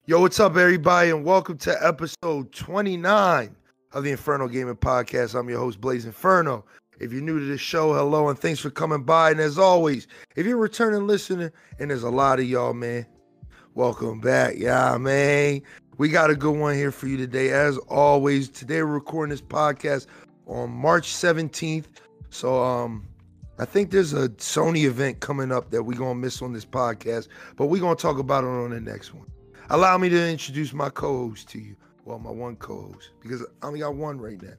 Yo, what's up, everybody, and welcome to episode 29 of the Inferno Gaming Podcast. I'm your host, BLAZEDxENFERNO. If you're new to the show, hello, and thanks for coming by. And as always, if you're a returning listener, and there's a lot of y'all, man, welcome back. Yeah, man. We got a good one here for you today. As always, today we're recording this podcast on March 17th. So, I think there's a Sony event coming up that we're going to miss on this podcast, but we're going to talk about it on the next one. Allow me to introduce my co-host to you. Well, my one co-host, because I only got one right now.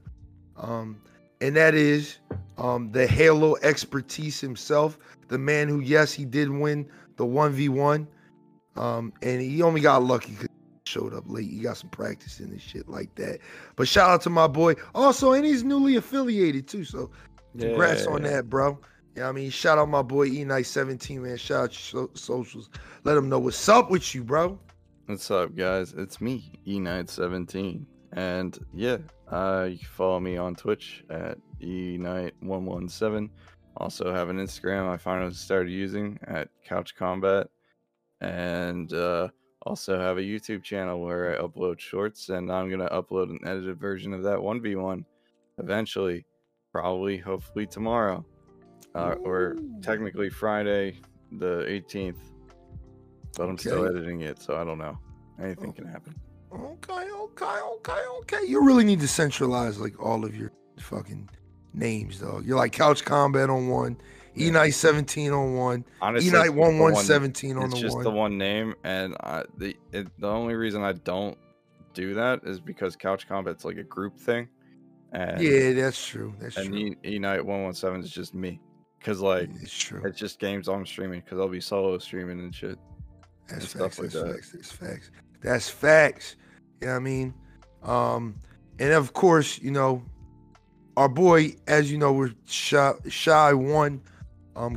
And that is the Halo expertise himself, the man who, yes, he did win the 1v1. And he only got lucky because he showed up late. He got some practice in and shit like that. But shout out to my boy. Also, and he's newly affiliated too. So congrats on that, bro. Yeah, I mean, shout out my boy ENFERNO, man. Shout out your socials. Let him know what's up with you, bro. What's up, guys? It's me, ENFERNO, and yeah, you can follow me on Twitch at ENFERNAL17. Also have an Instagram I finally started using at Couch Combat, and also have a YouTube channel where I upload shorts, and I'm gonna upload an edited version of that 1v1 eventually, probably, hopefully tomorrow, or technically Friday the 18th. But I'm still editing it, so I don't know. Anything can happen. Okay. You really need to centralize like all of your fucking names, dog. You're like Couch Combat on one, ENFERNO17 on one, ENFERNO1117 on the one. It's just the one name, and the only reason I don't do that is because Couch Combat's like a group thing. And, yeah, that's true. And ENFERNO1117 is just me, because like it's true. It's just games I'm streaming, because I'll be solo streaming and shit. That's facts. That's facts. You know what I mean? And of course, you know, our boy, as you know, we're shy one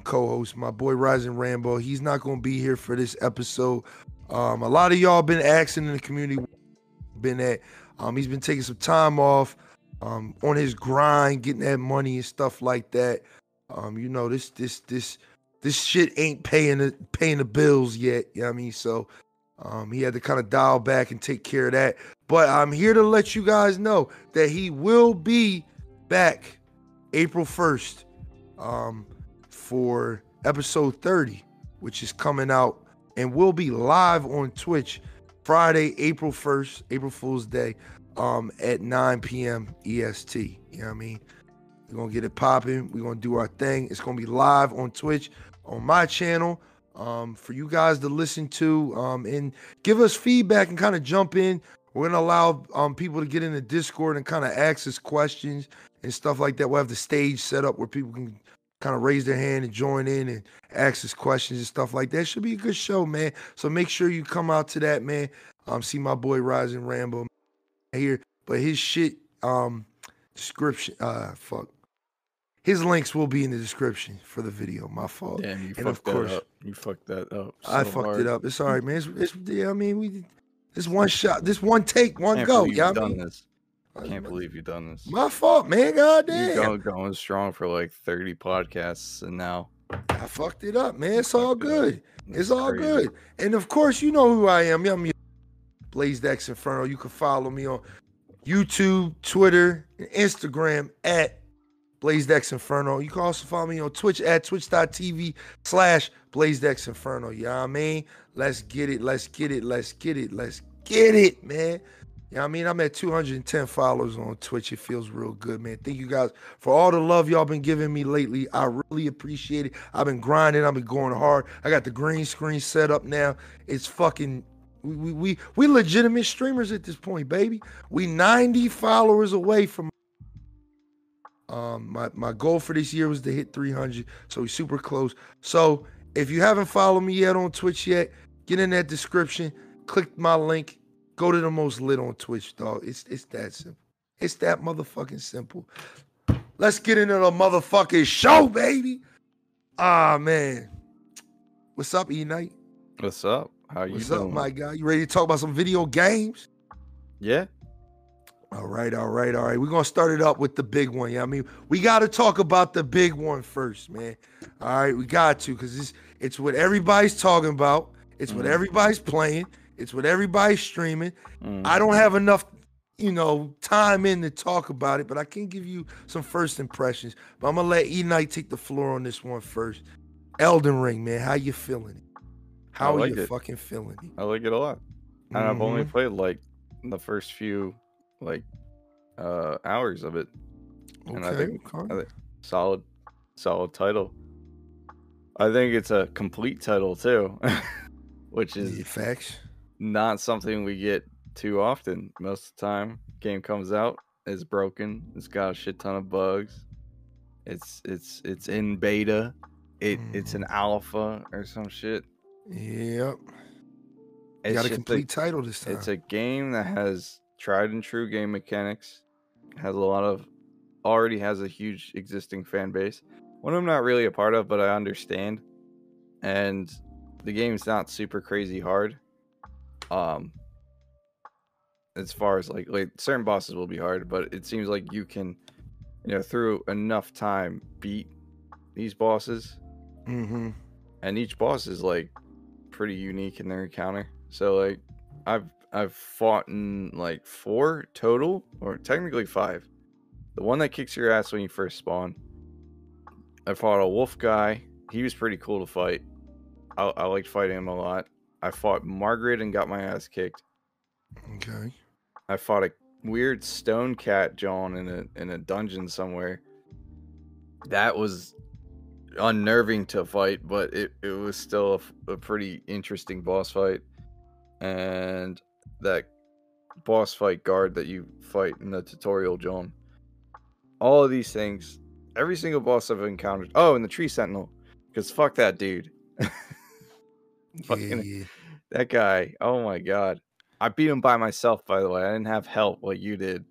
co-host, my boy RiZiNG RAMBO. He's not gonna be here for this episode. A lot of y'all been asking in the community been at. He's been taking some time off on his grind, getting that money and stuff like that. You know, this shit ain't paying the bills yet. You know what I mean? So he had to kind of dial back and take care of that. But I'm here to let you guys know that he will be back April 1st for episode 30, which is coming out and will be live on Twitch Friday, April 1st, April Fool's Day, at 9 p.m. EST. You know what I mean? We're going to get it popping. We're going to do our thing. It's going to be live on Twitch, on my channel, for you guys to listen to and give us feedback and kind of jump in. We're going to allow people to get in the Discord and kind of ask us questions and stuff like that. We'll have the stage set up where people can kind of raise their hand and join in and ask us questions and stuff like that. It should be a good show, man. So make sure you come out to that, man. See my boy RiZiNG RAMBO here. But his shit, description, his links will be in the description for the video. My fault. Damn, you fucked that up. You fucked that up. So I fucked it up. It's all right, man. Yeah, I mean, this one shot, this one take, one go. Yeah, I mean, I can't believe you've done this. My fault, man. Goddamn. You're going strong for like 30 podcasts, and now I fucked it up, man. It's all good. It's all good. And of course, you know who I am. I'm your BLAZEDxENFERNO. You can follow me on YouTube, Twitter, and Instagram at BLAZEDxENFERNO. You can also follow me on Twitch at twitch.tv/BLAZEDxENFERNO. You know what I mean? Let's get it, man. You know what I mean? I'm at 210 followers on Twitch. It feels real good, man. Thank you guys for all the love y'all been giving me lately. I really appreciate it. I've been grinding. I've been going hard. I got the green screen set up now. It's fucking... We legitimate streamers at this point, baby. We 90 followers away from my goal for this year was to hit 300, so we're super close. So if you haven't followed me yet on Twitch yet, get in that description, click my link, go to the most lit on Twitch, dog. It's that simple. It's that motherfucking simple. Let's get into the motherfucking show, baby. Man. What's up, E-Night? What's up? How you What's doing? up, my guy? You ready to talk about some video games? Yeah. All right. We're going to start it up with the big one. Yeah, I mean, we got to talk about the big one first, man. All right, we got to, because it's what everybody's talking about. It's what everybody's playing. It's what everybody's streaming. Mm. I don't have enough, time in to talk about it, but I can give you some first impressions. But I'm gonna let E-Knight take the floor on this one first. Elden Ring, man, how you feeling it? How are you fucking feeling it? I like it a lot. And I've only played like the first few hours of it. And I think solid title. I think it's a complete title too, which is facts. Not something we get too often. Most of the time, game comes out, it's broken, it's got a shit ton of bugs. It's in beta. It's an alpha or some shit. Yep. You got a complete title this time. It's a game that has tried and true game mechanics. Already has a huge existing fan base. One I'm not really a part of, but I understand. And the game's not super crazy hard. As far as like certain bosses will be hard, but it seems like you can, through enough time beat these bosses. Mm-hmm. And each boss is like pretty unique in their encounter. So like I've fought in like 4 total, or technically 5. The one that kicks your ass when you first spawn. I fought a wolf guy. He was pretty cool to fight. I liked fighting him a lot. I fought Margaret and got my ass kicked. Okay. I fought a weird stone cat John in a dungeon somewhere. That was unnerving to fight, but it was still a pretty interesting boss fight. And that boss fight guard that you fight in the tutorial, John. All of these things, every single boss I've encountered. Oh, and the tree sentinel, because fuck that dude. Yeah. That guy. Oh my god. I beat him by myself, by the way. I didn't have help like you did.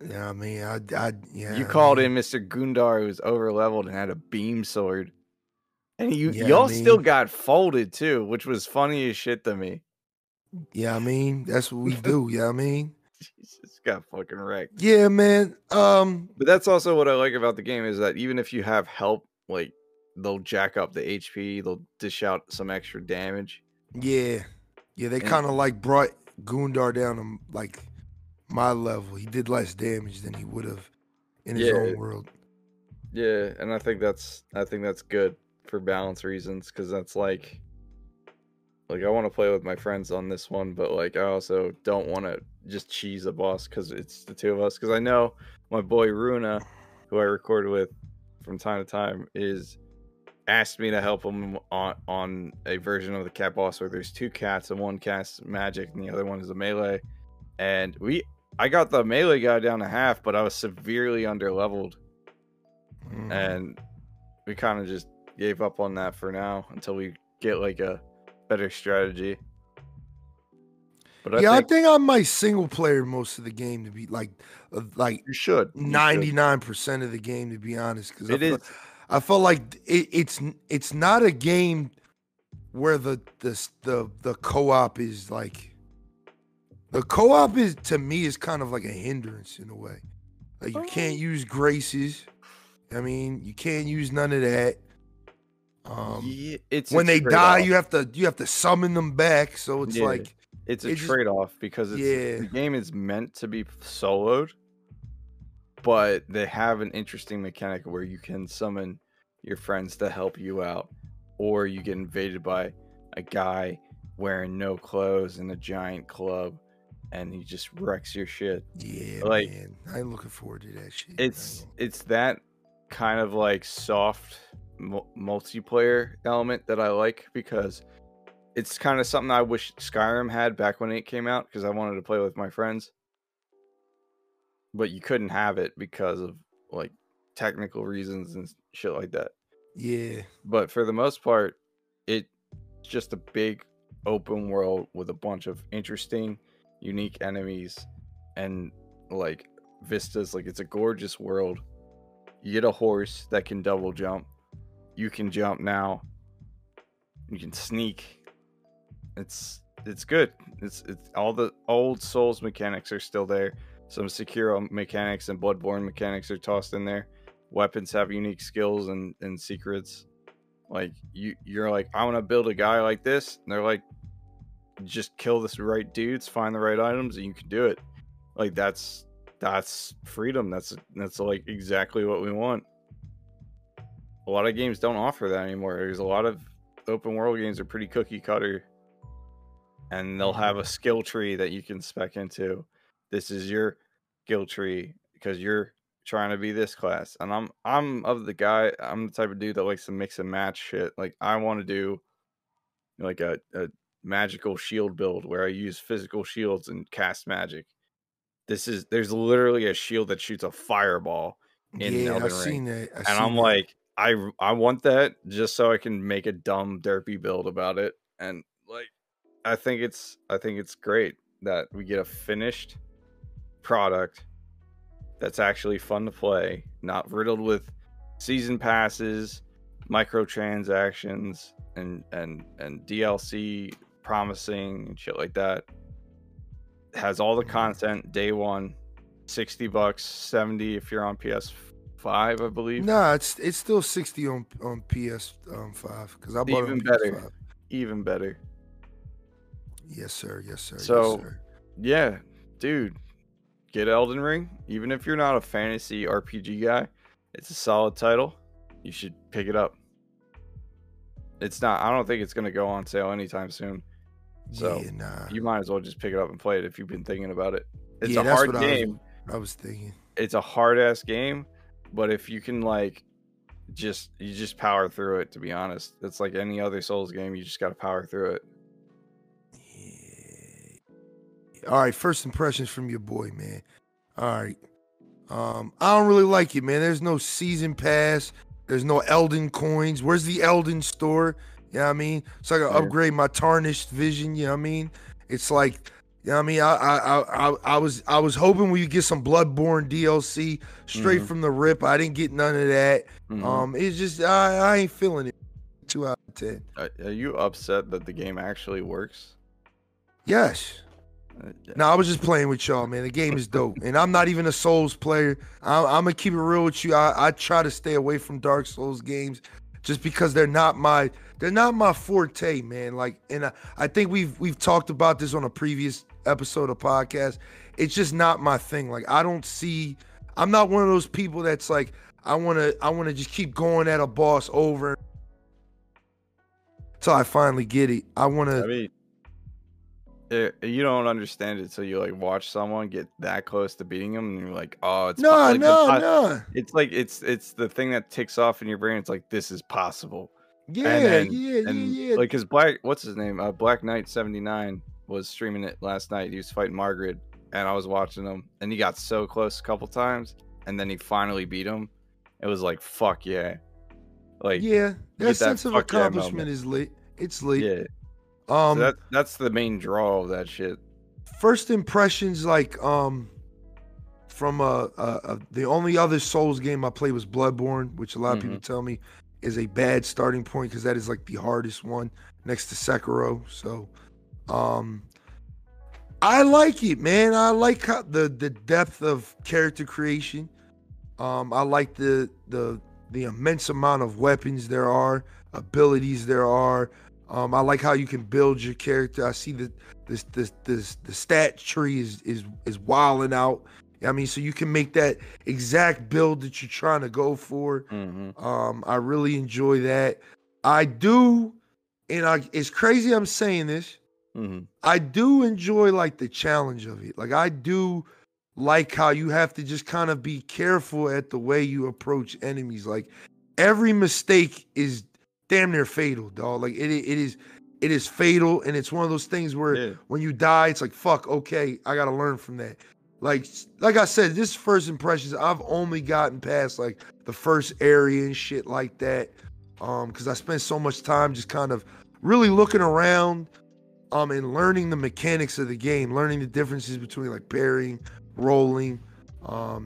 Yeah, I mean, You called in Mr. Gundar, who was over leveled and had a beam sword. And y'all still got folded too, which was funny as shit to me. Yeah, I mean, that's what we do. Yeah, I mean, Jesus, got fucking wrecked. Yeah, man. But that's also what I like about the game, is that even if you have help, like they'll jack up the HP, they'll dish out some extra damage. Yeah, they kind of like brought Gundar down to like my level. He did less damage than he would have in his own world. Yeah, and I think that's good for balance reasons, because that's like I want to play with my friends on this one, but like I also don't want to just cheese a boss because it's the two of us. Because I know my boy Runa, who I record with from time to time, asked me to help him on a version of the cat boss where there's 2 cats and one casts magic and the other one is a melee. And I got the melee guy down to half, but I was severely underleveled. And we kind of just gave up on that for now until we get like a better strategy. But I think I might single player most of the game, to be like you should 99% of the game, to be honest, because I felt like it's not a game where the co-op is like, the co-op is, to me, is kind of like a hindrance in a way. Like you can't use graces. I mean, you can't use none of that. It's when they die, you have to summon them back. So it's like it's a trade-off, because the game is meant to be soloed, but they have an interesting mechanic where you can summon your friends to help you out, or you get invaded by a guy wearing no clothes and a giant club, and he just wrecks your shit. Yeah, like, man, I'm looking forward to that shit. It's that kind of like soft multiplayer element that I like, because it's kind of something I wish Skyrim had back when it came out, because I wanted to play with my friends, but you couldn't have it because of like technical reasons and shit like that. Yeah, but for the most part, it's just a big open world with a bunch of interesting, unique enemies and like vistas. Like, it's a gorgeous world. You get a horse that can double jump. You can jump now. You can sneak. It's good. It's all the old Souls mechanics are still there. Some Sekiro mechanics and Bloodborne mechanics are tossed in there. Weapons have unique skills and secrets. Like you're like, I want to build a guy like this, and they're like, just kill the right dudes, find the right items, and you can do it. Like that's freedom. That's like exactly what we want. A lot of games don't offer that anymore. There's a lot of open world games are pretty cookie cutter, and they'll have a skill tree that you can spec into. This is your skill tree because you're trying to be this class. And I'm the type of dude that likes to mix and match shit. Like I want to do like a magical shield build where I use physical shields and cast magic. There's literally a shield that shoots a fireball in Elden Ring. Seen that. And I'm like, I want that just so I can make a dumb derpy build about it. And like I think it's great that we get a finished product that's actually fun to play, not riddled with season passes, microtransactions, and DLC promising and shit like that. It has all the content day one, $60, $70 if you're on PS5, I believe. Nah, it's still 60 on PS5 because I bought it on PS5. Even better. Yes, sir. Yes, sir. So, yes, sir. Yeah, dude, get Elden Ring. Even if you're not a fantasy RPG guy, it's a solid title. You should pick it up. It's not. I don't think it's gonna go on sale anytime soon. So you might as well just pick it up and play it if you've been thinking about it. It's a hard game. I was thinking. It's a hard ass game, but if you can like, you just power through it. To be honest, it's like any other Souls game. You just got to power through it. All right, first impressions from your boy, man. All right. I don't really like it, man. There's no season pass. There's no Elden coins. Where's the Elden store? You know what I mean? So I can upgrade my tarnished vision, you know what I mean? It's like, you know what I mean? I was hoping we could get some Bloodborne DLC straight from the rip. I didn't get none of that. It's just I ain't feeling it. 2 out of 10. Are you upset that the game actually works? Yes. No, I was just playing with y'all, man. The game is dope, and I'm not even a Souls player. I'm gonna keep it real with you. I try to stay away from Dark Souls games, just because they're not my forte, man. Like, and I think we've talked about this on a previous episode of podcast. It's just not my thing. Like, I'm not one of those people that's like I wanna just keep going at a boss over until I finally get it. I mean, you don't understand it till you like watch someone get that close to beating them, and you're like, "Oh, it's no." It's like it's the thing that ticks off in your brain. It's like this is possible. Yeah. Like his what's his name? BLAZEDxENFERNO was streaming it last night. He was fighting Margaret, and I was watching him, and he got so close a couple times, and then he finally beat him. It was like, fuck yeah. Like, yeah, that sense of accomplishment is lit. It's lit. Yeah. So that's the main draw of that shit. First impressions, like from the only other Souls game I played was Bloodborne, which a lot of people tell me is a bad starting point because that is like the hardest one next to Sekiro. So I like it, man. I like how the depth of character creation. I like the immense amount of weapons there are, abilities there are. I like how you can build your character. I see that the stat tree is wilding out. I mean, so you can make that exact build that you're trying to go for. I really enjoy that. I do, and it's crazy I'm saying this. I do enjoy like the challenge of it. Like I do like how you have to just kind of be careful at the way you approach enemies. Like every mistake is damn near fatal, dog. Like it is fatal, and it's one of those things where when you die, it's like, fuck, okay, I gotta learn from that. Like I said, this first impressions, I've only gotten past like the first area and shit like that. Because I spent so much time just kind of really looking around and learning the mechanics of the game, learning the differences between like parrying, rolling,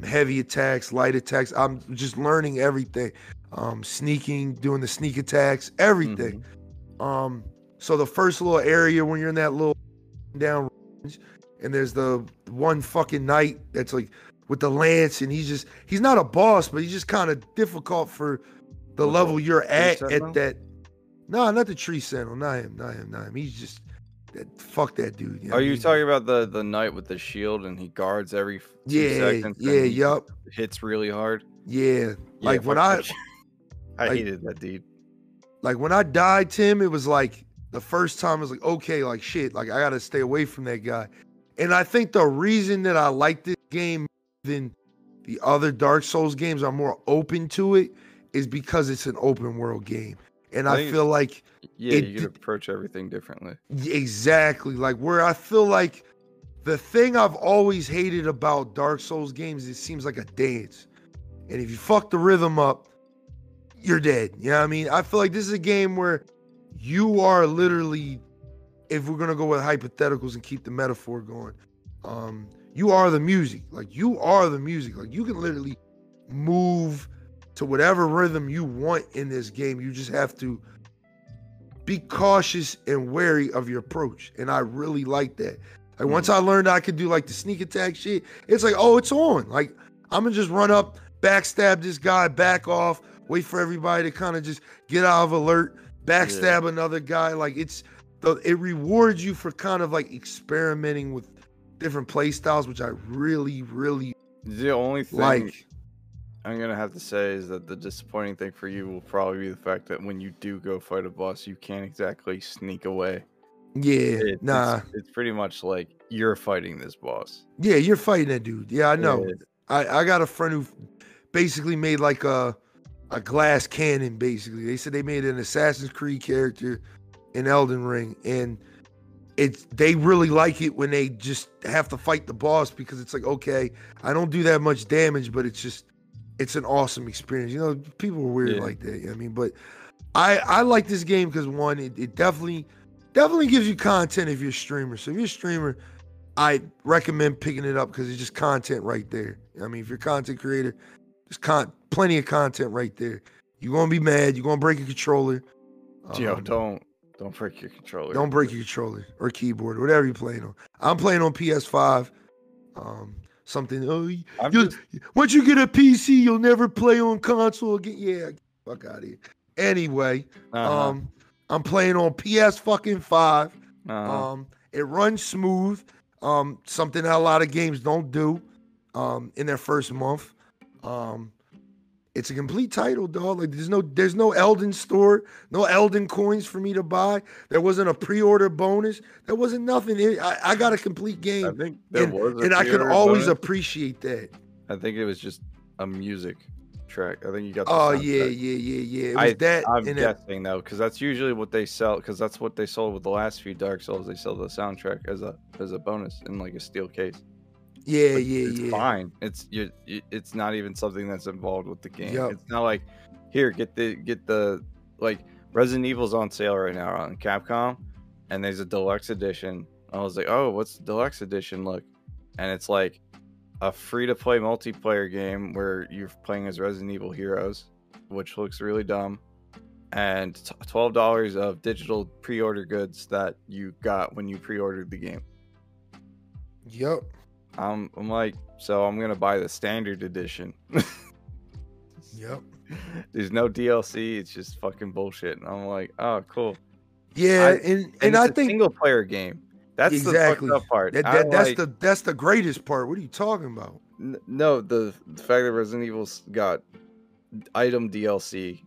heavy attacks, light attacks. I'm just learning everything. Sneaking, doing the sneak attacks, everything. So the first little area when you're in that little down range, and there's the one fucking knight that's like with the lance, and he's not a boss, but he's just kind of difficult for the level you're at that. No, not the tree sentinel, not him. He's just Fuck that dude. Are you talking about the knight with the shield and he guards every 2 seconds? Yeah, yup. Hits really hard. Yeah, like when I hated that dude. Like when I died, Tim, it was like the first time I was like, okay, like shit, like I gotta stay away from that guy. And I think the reason that I like this game than the other Dark Souls games are more open to it is because it's an open world game. And I feel like you can approach everything differently. Exactly. Like where I feel like the thing I've always hated about Dark Souls games, it seems like a dance. And if you fuck the rhythm up, you're dead. You know what I mean? I feel like this is a game where you are literally, if we're gonna go with hypotheticals and keep the metaphor going, you are the music. Like you are the music. Like you can literally move to whatever rhythm you want in this game. You just have to be cautious and wary of your approach. And I really like that. Like once I learned I could do like the sneak attack shit, it's like, oh, it's on. Like I'm gonna just run up, backstab this guy, back off, wait for everybody to kind of just get out of alert, backstab another guy. Like it rewards you for kind of like experimenting with different play styles, which I really, really the only thing like. I'm gonna have to say is that the disappointing thing for you will probably be the fact that when you do go fight a boss, you can't exactly sneak away. Yeah, it's pretty much like you're fighting this boss. Yeah, you're fighting that dude. Yeah, I know. Yeah. I got a friend who basically made like a glass cannon. Basically, they said they made an Assassin's Creed character in Elden Ring, and they really like it when they just have to fight the boss because it's like, okay, I don't do that much damage, but it's an awesome experience. You know, people are weird like that. You know what I mean? But I like this game because one, it definitely gives you content if you're a streamer. So if you're a streamer, I recommend picking it up because it's just content right there. I mean, if you're a content creator, there's plenty of content right there. You're gonna be mad. You're gonna break your controller. Yo, don't break your controller. Don't break your controller or keyboard or whatever you're playing on. I'm playing on PS5. Something. Once you get a PC, you'll never play on console again. Yeah, fuck out of here. Anyway, I'm playing on PS5. It runs smooth. Something that a lot of games don't do. In their first month. It's a complete title, dog. Like there's no Elden store, no Elden coins for me to buy. There wasn't a pre-order bonus. There wasn't nothing. I got a complete game. I think there was, and I can always appreciate that. I think it was just a music track. I think you got. Yeah. It was I'm guessing though, because that's usually what they sell. Because that's what they sold with the last few Dark Souls. They sell the soundtrack as a bonus in like a steel case. It's fine. It's not even something that's involved with the game. It's not like, here, get the like Resident Evil's on sale right now on Capcom, and there's a deluxe edition. I was like, oh, what's the deluxe edition look? And it's like a free-to-play multiplayer game where you're playing as Resident Evil heroes, which looks really dumb, and $12 of digital pre-order goods that you got when you pre-ordered the game. Yep. I'm like, so I'm gonna buy the standard edition. Yep. There's no DLC. It's just fucking bullshit. And I'm like, oh, cool. Yeah, and I think single player game. That's exactly the fucked up part. That's the greatest part. What are you talking about? No, the fact that Resident Evil's got item DLC,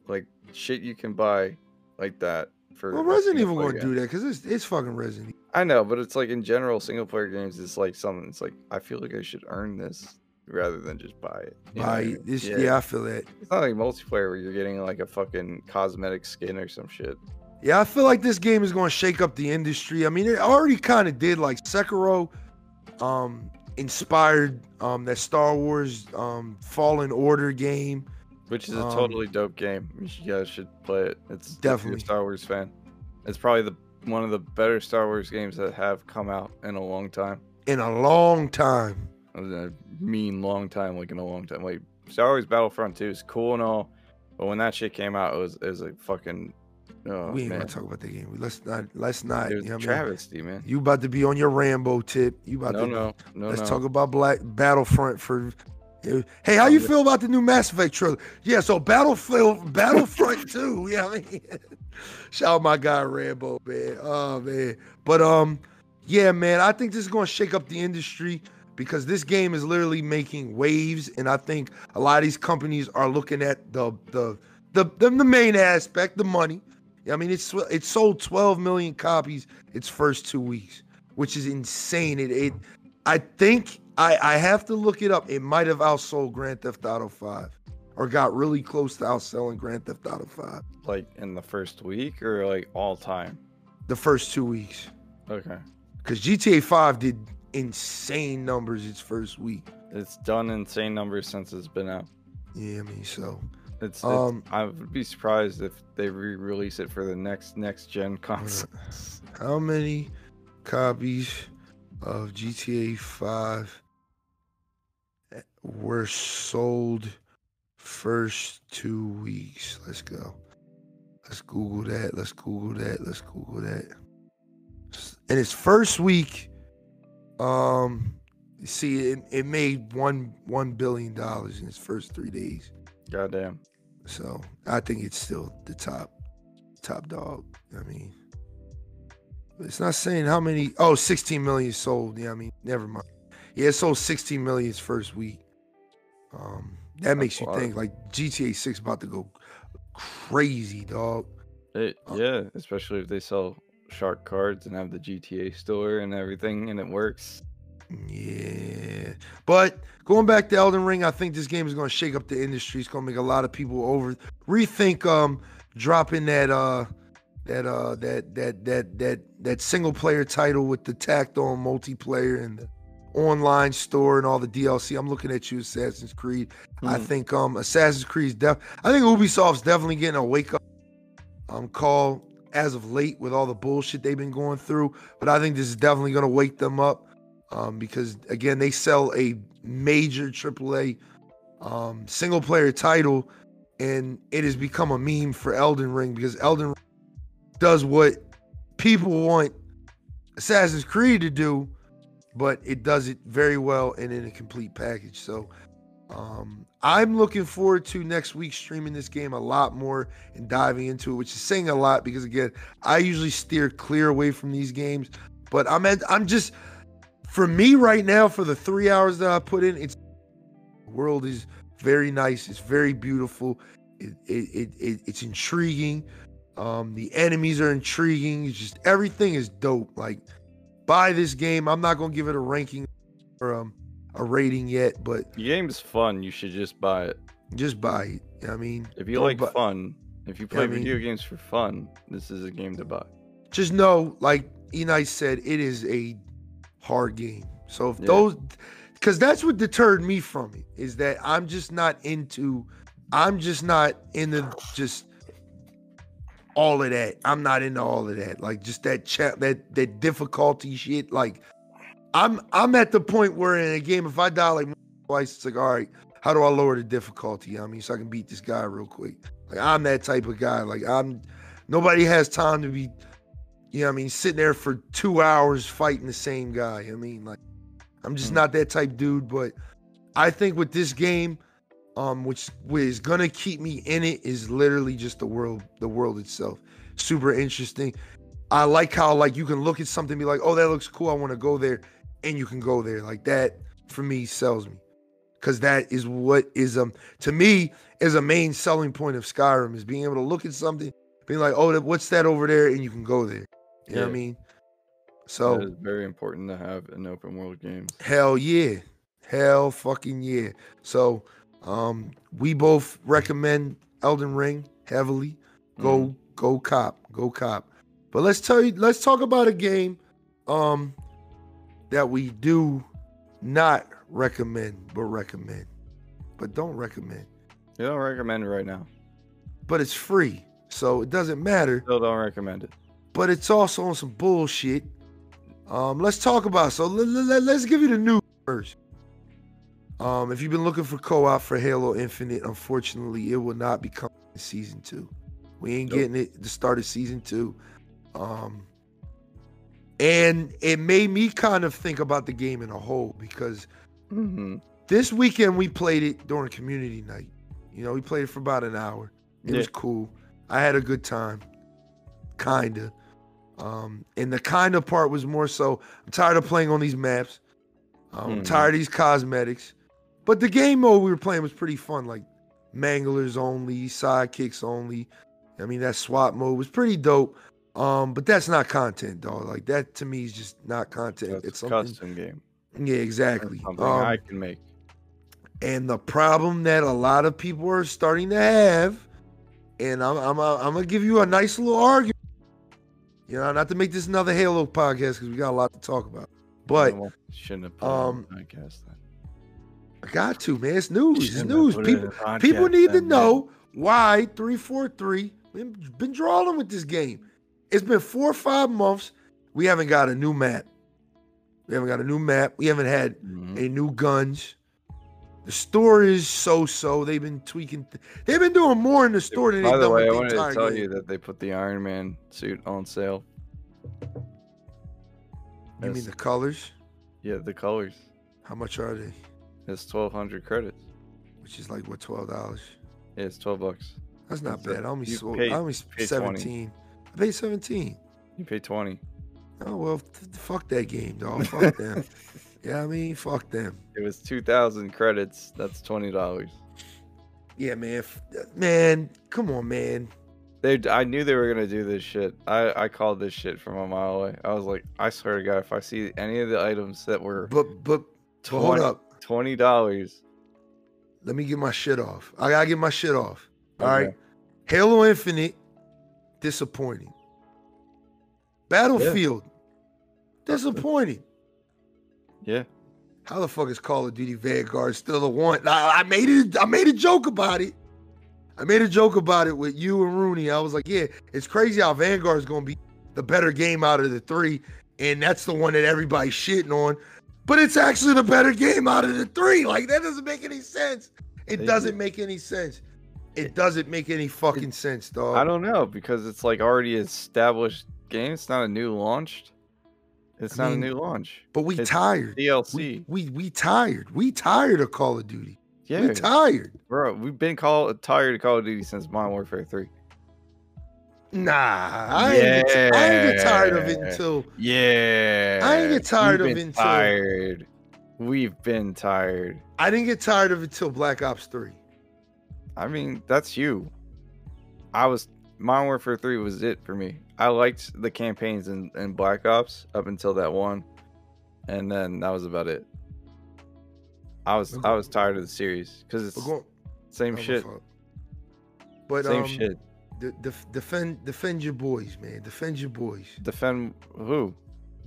like shit you can buy like that. Well, Resident Evil won't do that because it's fucking Resident Evil. I know, but it's like in general, single player games, it's like something. It's like I feel like I should earn this rather than just buy it. Yeah, I feel that. It's not like multiplayer where you're getting like a fucking cosmetic skin or some shit. Yeah, I feel like this game is going to shake up the industry. I mean, it already kind of did. Like Sekiro, inspired that Star Wars Fallen Order game. Which is a totally dope game. You guys should play it. It's definitely a Star Wars fan. It's probably one of the better Star Wars games that have come out in a long time. In a long time. I mean long time, like in a long time. Like Star Wars Battlefront 2 is cool and all, but when that shit came out, it was a fucking. Oh, we ain't gonna talk about that game. Let's not. It was a travesty, man. You about to be on your Rambo tip. You about no. Let's talk about Battlefront for Hey, how you feel about the new Mass Effect trailer? Yeah, so Battlefront 2. Yeah, I mean, shout out my guy Rambo, man. Oh man, but yeah, man, I think this is gonna shake up the industry because this game is literally making waves, and I think a lot of these companies are looking at the main aspect, the money. I mean, it sold 12 million copies its first 2 weeks, which is insane. I think I have to look it up. It might have outsold Grand Theft Auto 5 or got really close to outselling Grand Theft Auto 5. Like in the first week or like all time? The first 2 weeks. Okay. Because GTA 5 did insane numbers its first week. It's done insane numbers since it's been out. Yeah, I mean, so. I would be surprised if they re-release it for the next gen console. How many copies of GTA 5 were sold first 2 weeks? Let's go. Let's Google that. In its first week, see, it made $1 billion in its first 3 days. Goddamn. So I think it's still the top dog. I mean, it's not saying how many. Oh, 16 million sold. Yeah, I mean, never mind. Yeah, it sold 16 million its first week. That makes you think like GTA 6 about to go crazy, dog. Yeah, especially if they sell shark cards and have the GTA store and everything, and it works. Yeah, but going back to Elden Ring, I think this game is going to shake up the industry. It's going to make a lot of people rethink dropping that single player title with the tacked on multiplayer and the online store and all the DLC. I'm looking at you, Assassin's Creed. I think Assassin's Creed I think Ubisoft's definitely getting a wake up call as of late with all the bullshit they've been going through. But I think this is definitely going to wake them up. Because again, they sell a major AAA single player title, and it has become a meme for Elden Ring because Elden Ring does what people want Assassin's Creed to do, but it does it very well and in a complete package. So I'm looking forward to next week streaming this game a lot more and diving into it, which is saying a lot because again, I usually steer clear away from these games, but I'm just. For me right now, for the 3 hours that I put in, the world is very nice. It's very beautiful. It's intriguing. The enemies are intriguing. It's just everything is dope. Like, buy this game. I'm not gonna give it a ranking or a rating yet, but the game's fun. You should just buy it. Just buy it. I mean, if you like fun, if you play video games for fun, this is a game to buy. Just know, like Eknight said, it is a hard game. So if because that's what deterred me from it, is that I'm just not into just all of that. I'm not into all of that. Like just that difficulty shit. Like I'm at the point where in a game, if I die like twice, it's like, all right, how do I lower the difficulty? I mean, so I can beat this guy real quick. Like I'm that type of guy. Like nobody has time to be, sitting there for 2 hours fighting the same guy. I mean, like, I'm just not that type dude. But I think with this game, which is gonna keep me in it, is literally just the world itself. Super interesting. I like how like you can look at something and be like, oh, that looks cool, I want to go there, and you can go there. Like that for me sells me, because that is what is to me is a main selling point of Skyrim, is being able to look at something, being like, oh, what's that over there, and you can go there. You know what I mean? So it's very important to have an open world game. Hell yeah. Hell fucking yeah. So we both recommend Elden Ring heavily. Go cop. But let's talk about a game that we do not recommend, but don't recommend. You don't recommend it right now. But it's free, so it doesn't matter. Still don't recommend it. But it's also on some bullshit. Let's talk about. So let's give you the news first. If you've been looking for co-op for Halo Infinite, unfortunately, it will not be coming in season 2. We ain't getting it at the start of season 2. And it made me kind of think about the game in a whole, because This weekend we played it during community night. You know, we played it for about an hour. It was cool. I had a good time. Kinda. And the kinda part was more so, I'm tired of playing on these maps. I'm tired of these cosmetics. But the game mode we were playing was pretty fun, like manglers only, sidekicks only. I mean, that swap mode was pretty dope. But that's not content, dog. Like that to me is just not content. That's it's a something, custom game. Yeah, exactly. That's something I can make. And the problem that a lot of people are starting to have, and I'm gonna give you a nice little argument. You know, not to make this another Halo podcast because we got a lot to talk about. But shouldn't have put it on the podcast then. I got to, man. It's news. It's news. People need to know why 343 been drawing with this game. It's been 4 or 5 months. We haven't got a new map. We haven't had a new guns. The store is so-so. They've been tweaking. They've been doing more in the store than they've done with the entire game. By the way, I wanted to tell you that they put the Iron Man suit on sale. You mean the colors? Yeah, the colors. How much are they? It's 1,200 credits. Which is like, what, $12? Yeah, it's $12. That's not bad. I only 17. I paid 17. You paid 20. Oh, well, fuck that game, dog. Fuck them. Yeah, I mean, fuck them. It was 2,000 credits. That's $20. Yeah, man. Man, come on, man. I knew they were going to do this shit. I called this shit from a mile away. I was like, I swear to God, if I see any of the items that were hold up. $20. Let me get my shit off. I got to get my shit off. All right. Halo Infinite, disappointing. Battlefield, disappointing. Yeah. How the fuck is Call of Duty Vanguard still the one? I made a joke about it. I made a joke about it with you and Rooney. I was like, yeah, it's crazy how Vanguard is going to be the better game out of the 3, and that's the one that everybody's shitting on. But it's actually the better game out of the 3. Like, that doesn't make any sense. It doesn't make any sense. It doesn't make any fucking sense, dog. I don't know, because it's like already established game. It's not a new launch. It's not a new launch. But we tired. DLC. We tired. We tired of Call of Duty. Yeah. We tired. Bro, we've been tired of Call of Duty since Modern Warfare 3. Nah, I ain't get tired of it until... Yeah. I ain't get tired of it until... Tired. We've been tired. I didn't get tired of it until Black Ops 3. I mean, that's you. Modern Warfare 3 was it for me. I liked the campaigns in Black Ops up until that one. And then that was about it. I was tired of the series because it's same shit. But same shit. Defend your boys, man. Defend your boys. Defend who?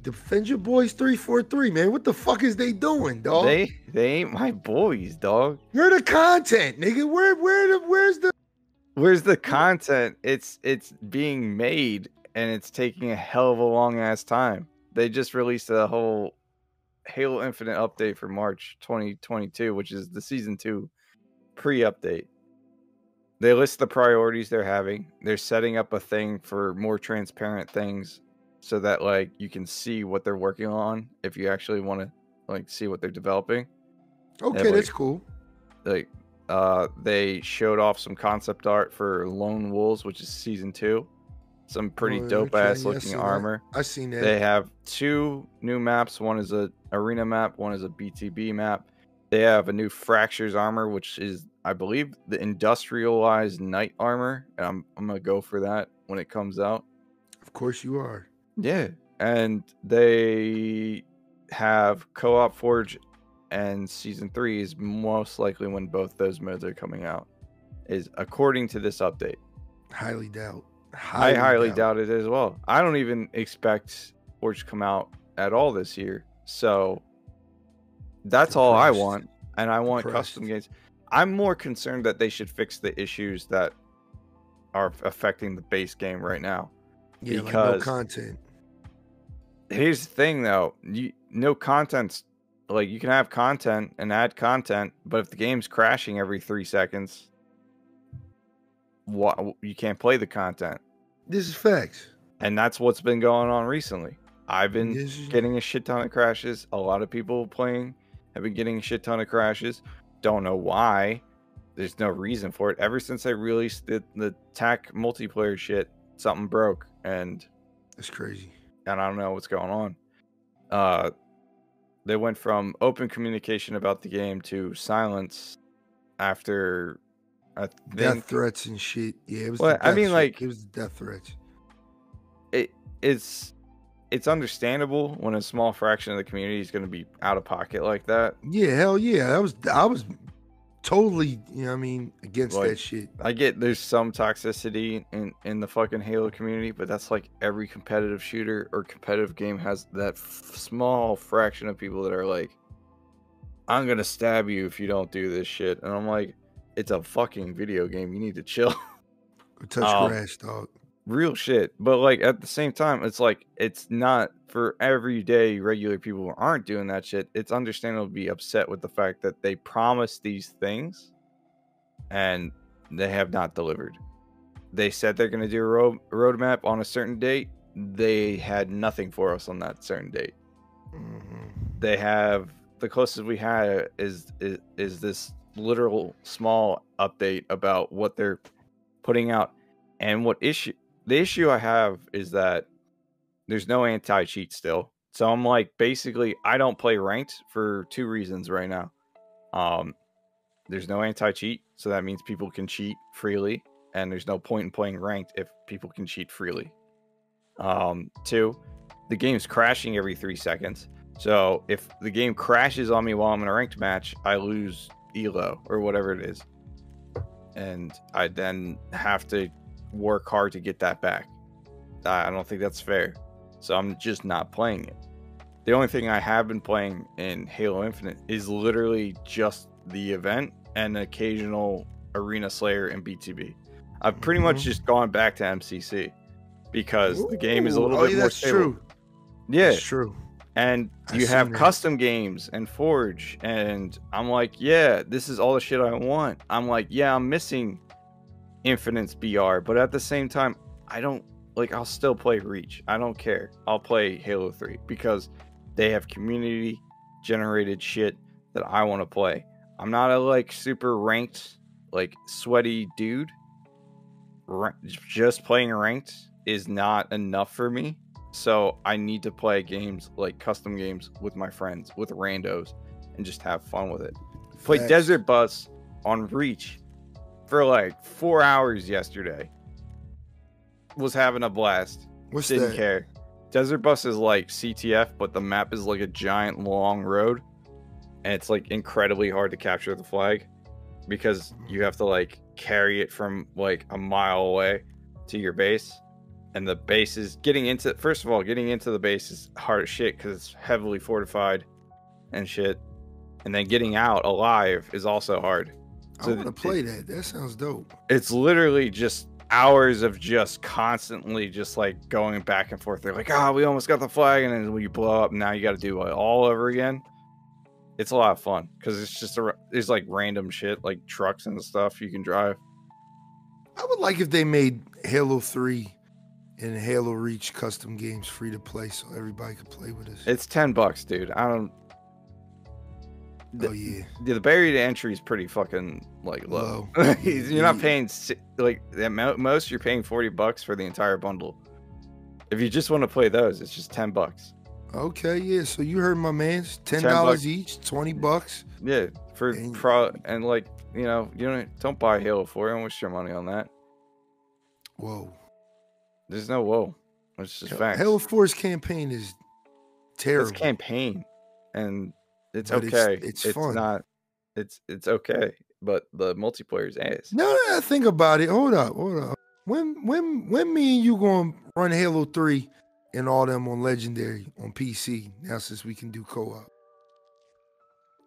Defend your boys 343, man. What the fuck is they doing, dog? They ain't my boys, dog. You're the content, nigga. Where's the content? It's being made and it's taking a hell of a long ass time. They just released a whole Halo Infinite update for March 2022, which is the season 2 pre-update. They list the priorities they're having. They're setting up a thing for more transparent things so that like you can see what they're working on if you actually want to like see what they're developing. Okay, that's cool. Like they showed off some concept art for Lone Wolves, which is season 2. Some pretty dope ass looking armor. I've seen that. They have 2 new maps. One is a arena map. One is a BTB map. They have a new Fractures armor, which is, I believe, the industrialized knight armor. And I'm gonna go for that when it comes out. Of course you are. Yeah, and they have co-op Forge, and season 3 is most likely when both those modes are coming out. Is according to this update. Highly doubt. I highly doubt it as well. I don't even expect Forge to come out at all this year. So that's all I want. And I want custom games. I'm more concerned that they should fix the issues that are affecting the base game right now. Yeah, because like no content. Here's the thing though. No content's like you can have content and add content, but if the game's crashing every 3 seconds, you can't play the content. This is facts. And that's what's been going on recently. I've been getting a shit ton of crashes. A lot of people playing have been getting a shit ton of crashes. Don't know why. There's no reason for it. Ever since I released the TAC multiplayer shit, something broke, and That's crazy. And I don't know what's going on. They went from open communication about the game to silence after I think Death threats and shit. Yeah, it was. Well, I mean, like, it was the death threats. It's understandable when a small fraction of the community is going to be out of pocket like that. Yeah, hell yeah. I was totally, you know what I mean, against Like, that shit. I get there's some toxicity in the fucking Halo community, but that's like every competitive shooter or competitive game has that small fraction of people that are like, I'm going to stab you if you don't do this shit. And I'm like, it's a fucking video game. You need to chill. Touch grass, dog. Real shit. But like at the same time, it's like it's not for everyday regular people who aren't doing that shit. It's understandable to be upset with the fact that they promised these things and they have not delivered. They said they're going to do a roadmap on a certain date. They had nothing for us on that certain date. They have the closest we had is this literal small update about what they're putting out. And the issue I have is that there's no anti-cheat still. So I'm like, basically, I don't play ranked for 2 reasons right now. There's no anti-cheat, so that means people can cheat freely, and there's no point in playing ranked if people can cheat freely. 2, the game's crashing every 3 seconds. So if the game crashes on me while I'm in a ranked match, I lose elo or whatever it is. And I then have to work hard to get that back. I don't think that's fair. So I'm just not playing it. The only thing I have been playing in Halo Infinite is literally just the event and occasional Arena Slayer and BTB. I've pretty much just gone back to MCC because the game is a little bit more stable. True. Yeah, that's true. And you have custom games and Forge, and I'm like, yeah, this is all the shit I want. I'm like, yeah, I'm missing Infinite's BR, but at the same time, I don't like. I'll still play Reach. I don't care. I'll play Halo 3 because they have community generated shit that I want to play. I'm not a like super ranked, like sweaty dude. Just playing ranked is not enough for me. So I need to play games like custom games with my friends, with randos, and just have fun with it. Played Desert Bus on Reach for like 4 hours yesterday. Was having a blast. Didn't care. Desert Bus is like CTF, but the map is like a giant long road. And it's like incredibly hard to capture the flag because you have to like carry it from like a mile away to your base. And the base is getting into the base is hard as shit because it's heavily fortified and shit. And then getting out alive is also hard. So I want to play that. That sounds dope. It's literally just hours of just constantly just like going back and forth. They're like, we almost got the flag. And then when you blow up, now you got to do it all over again. It's a lot of fun because it's just there's like random shit like trucks and stuff you can drive. I would like if they made Halo 3 and Halo Reach custom games free to play so everybody could play with us. It's $10, dude. I don't. Oh yeah. The barrier to entry is pretty fucking like low. You're not paying like at most. You're paying $40 for the entire bundle. If you just want to play those, it's just $10. Okay, yeah. So you heard my man. $10 each, $20. Yeah, for pro and like you don't buy Halo 4. Don't waste your money on that. Whoa. There's no whoa. It's just facts. Halo 4's campaign is terrible. It's campaign, and it's okay. It's fun. Not. It's okay, but the multiplayer's ass. No, think about it. Hold up. When me and you gonna run Halo 3 and all them on Legendary on PC now since we can do co-op?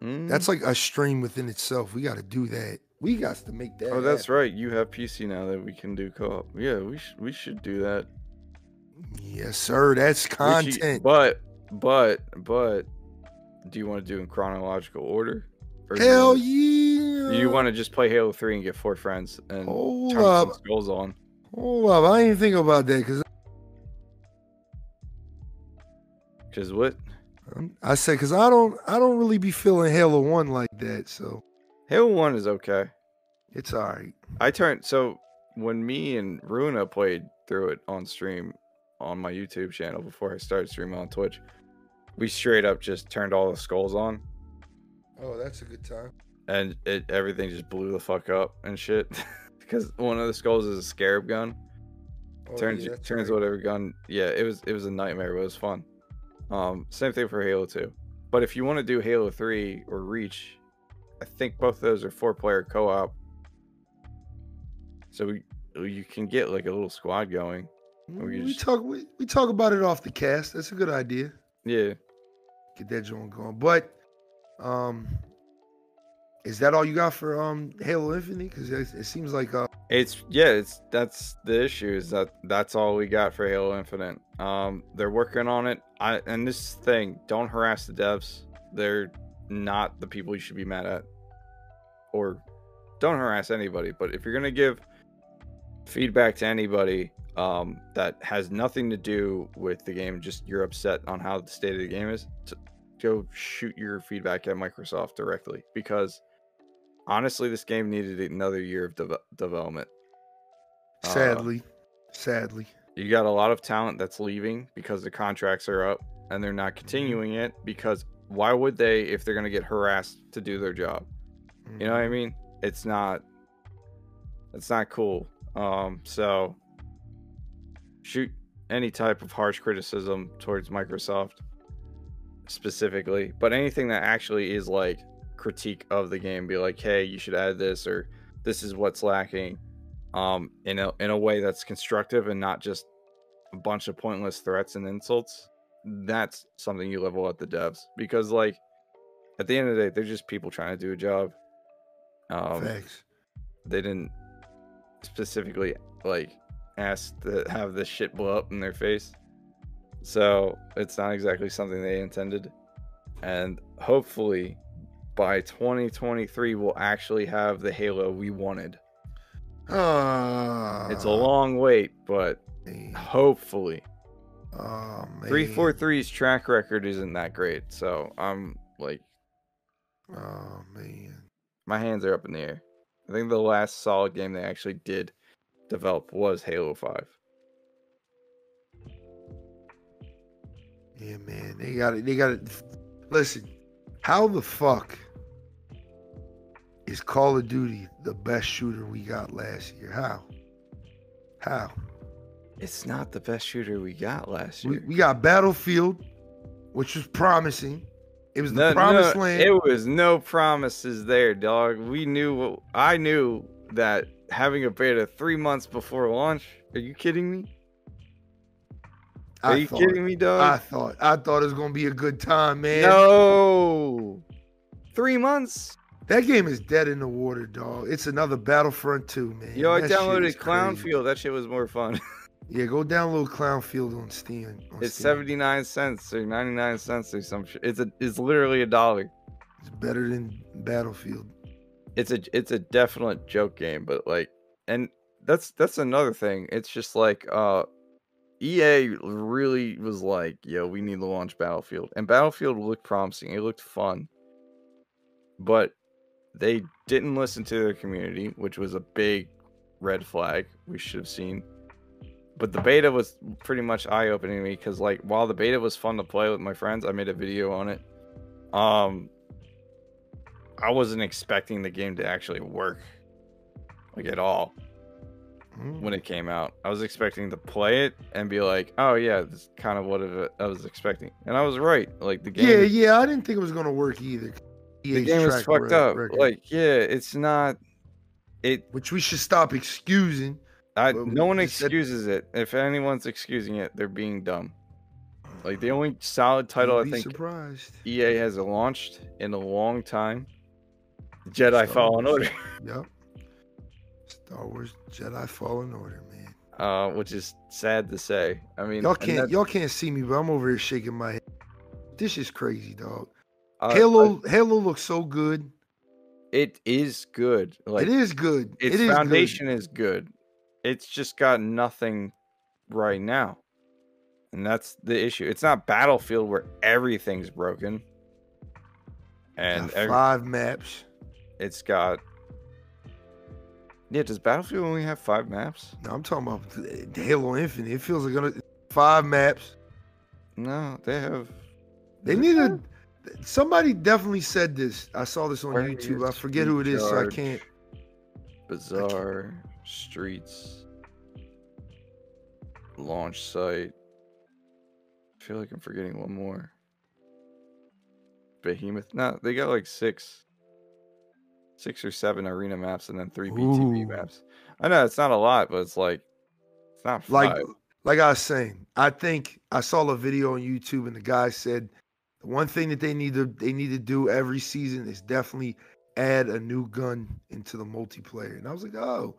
That's like a stream within itself. We got to do that. We got to make that. Oh, that's right. You have PC now that we can do co-op. Yeah, we should do that. Yes, sir. That's content. But do you want to do in chronological order? Or hell yeah. Do you want to just play Halo 3 and get 4 friends and hold turn up. some skulls on? Hold up. I didn't think about that because what? I said because I don't really be feeling Halo 1 like that, so Halo 1 is okay. it's all right. So when me and Runa played through it on stream on my YouTube channel before I started streaming on Twitch, we straight up just turned all the skulls on. Oh, that's a good time. And everything just blew the fuck up and shit. Because one of the skulls is a scarab gun. Oh, turns right. whatever gun. Yeah, it was a nightmare, but it was fun. Same thing for Halo 2. But if you want to do Halo 3 or Reach, I think both of those are 4-player co-op. So you can get like a little squad going. We talk about it off the cast. That's a good idea. Yeah. Get that joint going. But is that all you got for Halo Infinite? Because it seems like that's the issue, is that's all we got for Halo Infinite. They're working on it. And this thing, don't harass the devs. They're not the people you should be mad at. Or don't harass anybody. But if you're gonna give feedback to anybody that has nothing to do with the game, just you're upset on how the state of the game is, go shoot your feedback at Microsoft directly, because honestly this game needed another year of development. Sadly you got a lot of talent that's leaving because the contracts are up, and they're not continuing it, because why would they if they're going to get harassed to do their job? You know what I mean? It's not cool. So shoot any type of harsh criticism towards Microsoft specifically, but anything that actually is like critique of the game, be like, hey, you should add this, or this is what's lacking, in a way that's constructive and not just a bunch of pointless threats and insults. That's something you level at the devs, because like at the end of the day, they're just people trying to do a job. Thanks. They didn't specifically like ask to have this shit blow up in their face, so it's not exactly something they intended. And hopefully by 2023 we'll actually have the Halo we wanted. It's a long wait, but hopefully. 343's track record isn't that great, so I'm like, oh man, my hands are up in the air. I think the last solid game they actually did develop was Halo 5. Yeah, man, they got it. Listen, how the fuck is Call of Duty the best shooter we got last year? How? It's not the best shooter we got last year. We got Battlefield, which was promising. It was the promised land. It was no promises there, dog. I knew that having a beta 3 months before launch. Are you kidding me? Are you kidding me, dog? I thought it was gonna be a good time, man. No, 3 months. That game is dead in the water, dog. It's another Battlefront 2, man. Yo, I downloaded Clownfield. That shit was more fun. Yeah, go download Clownfield on Steam. It's 79 cents or 99 cents or some shit. It's literally $1. It's better than Battlefield. It's a definite joke game, but like, and that's another thing. It's just like EA really was like, yo, we need to launch Battlefield. And Battlefield looked promising. It looked fun. But they didn't listen to their community, which was a big red flag we should have seen. But the beta was pretty much eye-opening to me, because like, while the beta was fun to play with my friends, I made a video on it. I wasn't expecting the game to actually work like at all when it came out. I was expecting to play it and be like, oh yeah, this is kind of what I was expecting. And I was right. Like the game. Yeah, I didn't think it was gonna work either. The game is fucked up. Like, yeah, it's not which we should stop excusing. No one excuses it. If anyone's excusing it, they're being dumb. Like, the only solid title I think EA has launched in a long time, Jedi Fallen Order. Yep. Star Wars Jedi Fallen Order, man. Which is sad to say. I mean, y'all can't see me, but I'm over here shaking my head. This is crazy, dog. Halo looks so good. It is good. Like, it is good. Its foundation is good. It's just got nothing right now. And that's the issue. It's not Battlefield where everything's broken. And got 5 maps. It's got... Yeah, does Battlefield only have 5 maps? No, I'm talking about Halo Infinite. It feels like 5 maps. No, they have... They need to... Somebody definitely said this. I saw this on YouTube. I forget who it is, so I can't... Bazaar, Streets, Launch Site. I feel like I'm forgetting one more. Behemoth. No, they got like 6 or 7 arena maps and then 3 BTB maps. I know it's not a lot, but it's like it's not 5. Like I was saying, I think I saw a video on YouTube and the guy said the one thing that they need to do every season is definitely add a new gun into the multiplayer. And I was like, oh,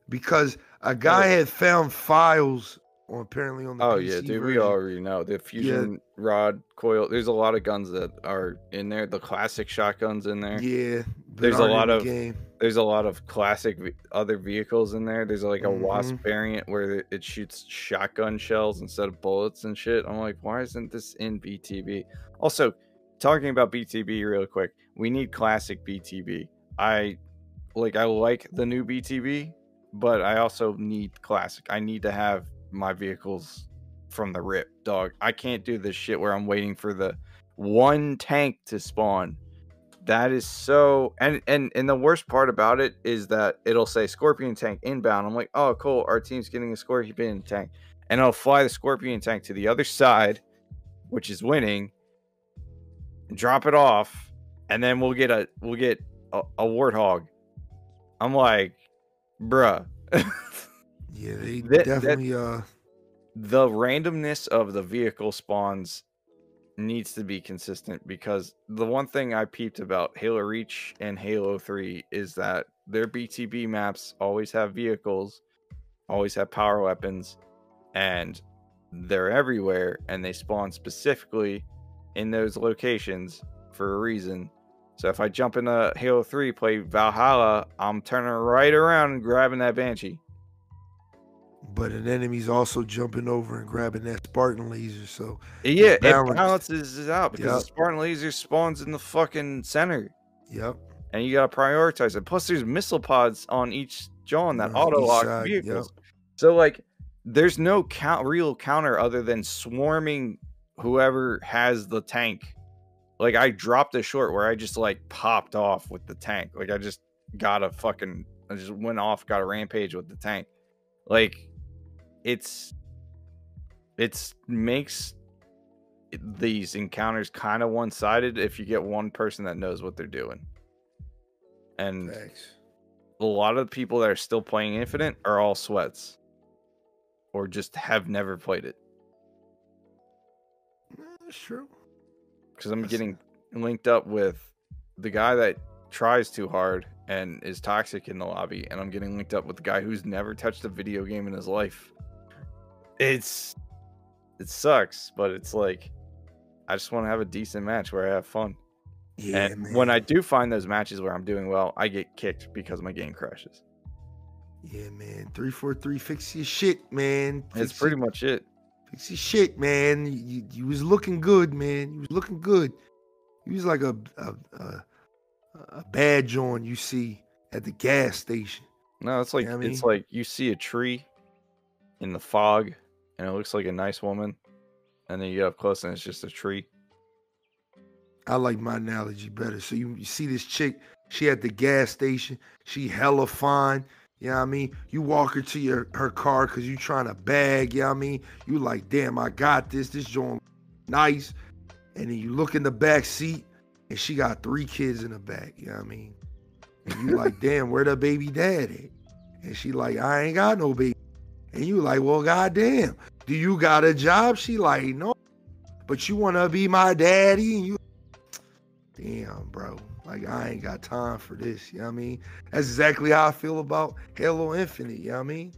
because a guy had found files apparently on the PC yeah, dude, version. we already know the fusion rod coil. There's a lot of guns that are in there. The classic shotguns in there. Yeah, there's a lot of classic other vehicles in there. There's like a Wasp variant where it shoots shotgun shells instead of bullets and shit. I'm like, why isn't this in BTB? Also, talking about BTB real quick, we need classic BTB. I like the new BTB, but I also need classic. I need to have my vehicles from the rip, dog. I can't do this shit where I'm waiting for the one tank to spawn. That is so... And the worst part about it is that it'll say Scorpion tank inbound. I'm like, oh, cool. Our team's getting a Scorpion tank. And I'll fly the Scorpion tank to the other side, which is winning, drop it off, and then we'll get a Warthog. I'm like, bruh. Yeah, they definitely... The randomness of the vehicle spawns needs to be consistent, because the one thing I peeped about Halo Reach and Halo 3 is that their BTB maps always have vehicles, always have power weapons, and they're everywhere, and they spawn specifically in those locations for a reason. So if I jump into Halo 3, play Valhalla, I'm turning right around and grabbing that Banshee. But an enemy's also jumping over and grabbing that Spartan laser, so yeah, it balances it out, because the Spartan laser spawns in the fucking center. Yep. And you gotta prioritize it. Plus, there's missile pods on each John that auto lock vehicles. Yep. So like, there's no real counter other than swarming whoever has the tank. Like, I dropped a short where I just like popped off with the tank. Like, I just went off, got a rampage with the tank. Like, it makes these encounters kind of one-sided if you get one person that knows what they're doing. And a lot of the people that are still playing Infinite are all sweats, or just have never played it. That's true. Because I'm getting linked up with the guy that tries too hard and is toxic in the lobby, and I'm getting linked up with the guy who's never touched a video game in his life. It sucks, but it's like, I just want to have a decent match where I have fun. Yeah, and man, when I do find those matches where I'm doing well, I get kicked because my game crashes. Yeah, man. 343, fix your shit, man. That's pretty much it. Fix your shit, man. You was looking good, man. You was looking good. You was like a badge on you see at the gas station. No, it's like, you know it's like you see a tree in the fog and it looks like a nice woman, and then you get up close and it's just a tree. I like my analogy better. So you see this chick, she at the gas station, she hella fine. You know what I mean? You walk her to her car because you trying to bag, you know what I mean? You like, damn, I got this joint nice. And then you look in the back seat and she got 3 kids in the back, you know what I mean? And you like, damn, where the baby dad at? And she like, I ain't got no baby. And you like, well, goddamn, do you got a job? She like, no, but you want to be my daddy? And you, damn, bro. Like, I ain't got time for this, you know what I mean? That's exactly how I feel about Halo Infinite, you know what I mean?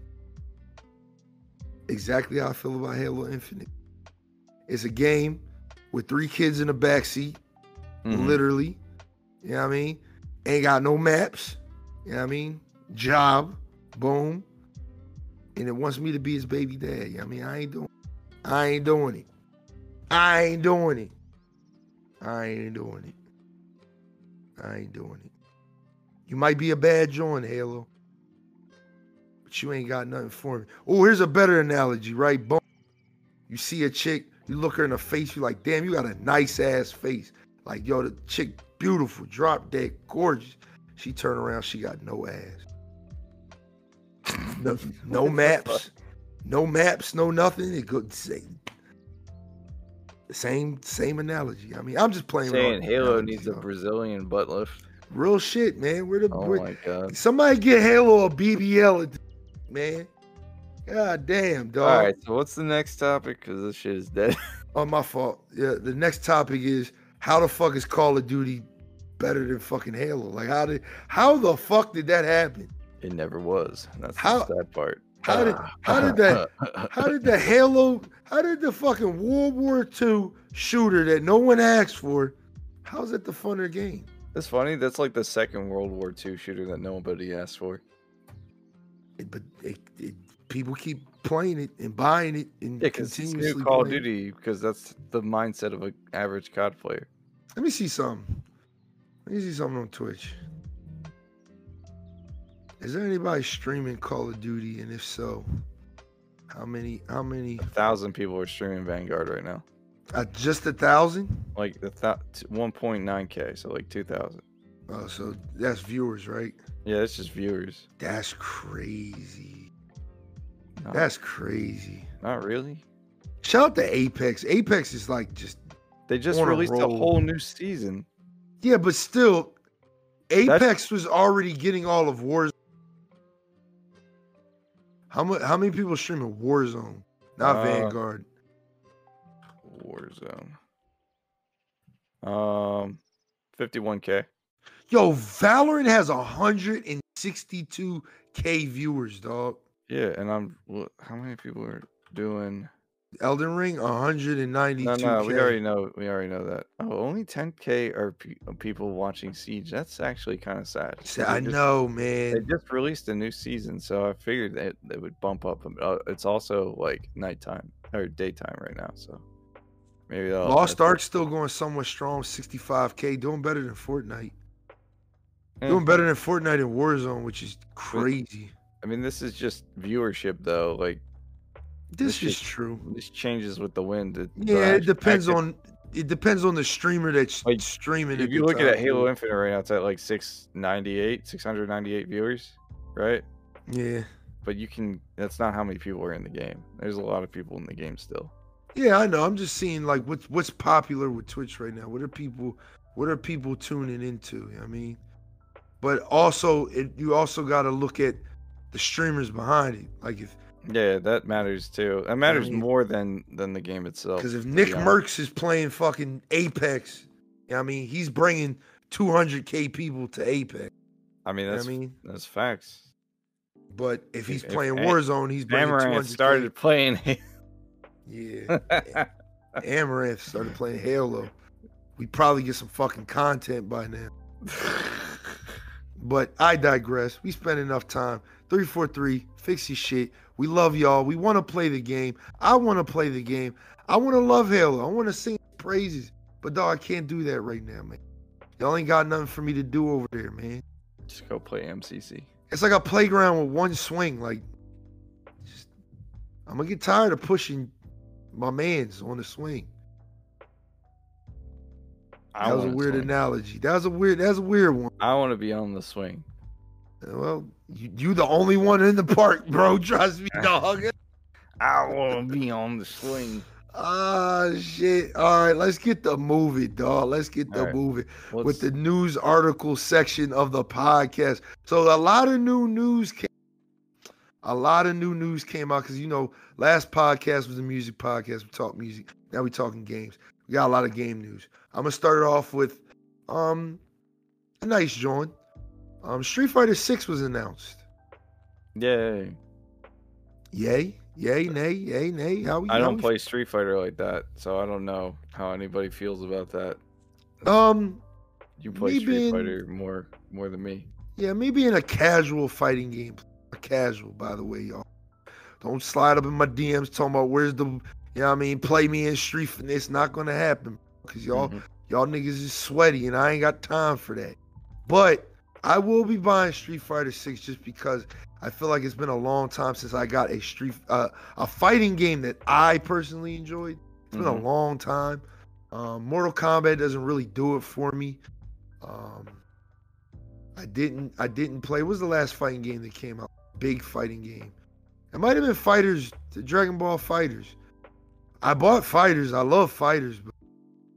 Exactly how I feel about Halo Infinite. It's a game with 3 kids in the backseat, literally, you know what I mean? Ain't got no maps, you know what I mean? Job, boom. And it wants me to be his baby dad, you know what I mean? I ain't doing I ain't doing it. I ain't doing it. I ain't doing it. I ain't doing it. You might be a bad joint, Halo, but you ain't got nothing for me. Oh, here's a better analogy, right? Boom. You see a chick, you look her in the face, you're like, damn, you got a nice ass face. Like, yo, the chick, beautiful, drop dead, gorgeous. She turn around, she got no ass. No maps, no maps, no nothing. It could say same analogy. I mean, I'm just playing. Saying Halo needs a Brazilian butt lift. Real shit, man. My god. Somebody get Halo a BBL, man. God damn, dog. All right, so what's the next topic? Because this shit is dead. Oh, my fault. Yeah, the next topic is how the fuck is Call of Duty better than fucking Halo? Like, how the fuck did that happen? It never was. That's the sad part. How did the fucking World War II shooter that no one asked for, how's that the funner game? It's funny. That's like the second World War II shooter that nobody asked for. But people keep playing it and buying it and continuously it's new Call of Duty because that's the mindset of an average COD player. Let me see something. On Twitch. Is there anybody streaming Call of Duty? And if so, how many? 1,000 people are streaming Vanguard right now. Just 1,000? Like 1.9K, so like 2,000. Oh, so that's viewers, right? Yeah, it's just viewers. That's crazy. No, that's crazy. Not really. Shout out to Apex. Apex is like they just released a whole new season. Yeah, but still, Apex was already getting all of Warzone. How many people streaming Warzone? Not Vanguard. Warzone. 51K. Yo, Valorant has 162K viewers, dog. Yeah, and how many people are doing Elden Ring? 192K. No, we already know that. Oh, only 10K are people watching Siege. That's actually kind of sad. I know, man. They just released a new season, so I figured that they would bump up. It's also like nighttime or daytime right now, so maybe Lost Ark's still going somewhat strong, 65K, doing better than Fortnite. Doing better than Fortnite and Warzone, which is crazy. I mean, this is just viewership, though. Like, this is true. This changes with the wind. It depends on the streamer that's streaming. If you look at Halo Infinite right now, it's at like 698 viewers, right? Yeah. But that's not how many people are in the game. There's a lot of people in the game still. Yeah, I know. I'm just seeing like what's popular with Twitch right now. What are people tuning into? You know what I mean? But also, you also got to look at the streamers behind it. Like yeah, that matters too. That matters more than the game itself. Because if Nick Merckx is playing fucking Apex, you know what I mean, he's bringing 200K people to Apex. I mean, that's facts. But if he's playing Warzone, he's bringing Amaranth 200K. started playing. Yeah, Amaranth started playing Halo. We'd probably get some fucking content by now. But I digress. We spent enough time. 343, fix your shit. We love y'all. We want to play the game. I want to play the game. I want to love Halo. I want to sing praises. But dog, I can't do that right now, man. Y'all ain't got nothing for me to do over there, man. Just go play MCC. It's like a playground with one swing. Like, I'm gonna get tired of pushing my mans on the swing. That was a weird analogy. That was a weird one. I want to be on the swing. Well, you the only one in the park, bro. Trust me, dog. I want to be on the swing. Ah, shit. All right, let's get the movie, dog. Let's get the movie with the news article section of the podcast. So a lot of new news came out because, last podcast was a music podcast. We talked music. Now we talking games. We got a lot of game news. I'm going to start it off with a nice joint. Street Fighter 6 was announced. Yay. Yay? Yay, nay, yay, nay. I don't play Street Fighter like that, so I don't know how anybody feels about that. You play Street Fighter more than me. Yeah, me being a casual fighting game. Casual, by the way, y'all. Don't slide up in my DMs talking about where's the You know what I mean? Play me in Street. It's not gonna happen because y'all Mhm. niggas is sweaty, and I ain't got time for that. But I will be buying Street Fighter 6 just because I feel like it's been a long time since I got a fighting game that I personally enjoyed. It's been a Mhm. long time. Mortal Kombat doesn't really do it for me. Um, I didn't play. What was the last fighting game that came out? Big fighting game. It might have been Fighters, the Dragon Ball Fighters. I bought Fighters. I love Fighters, but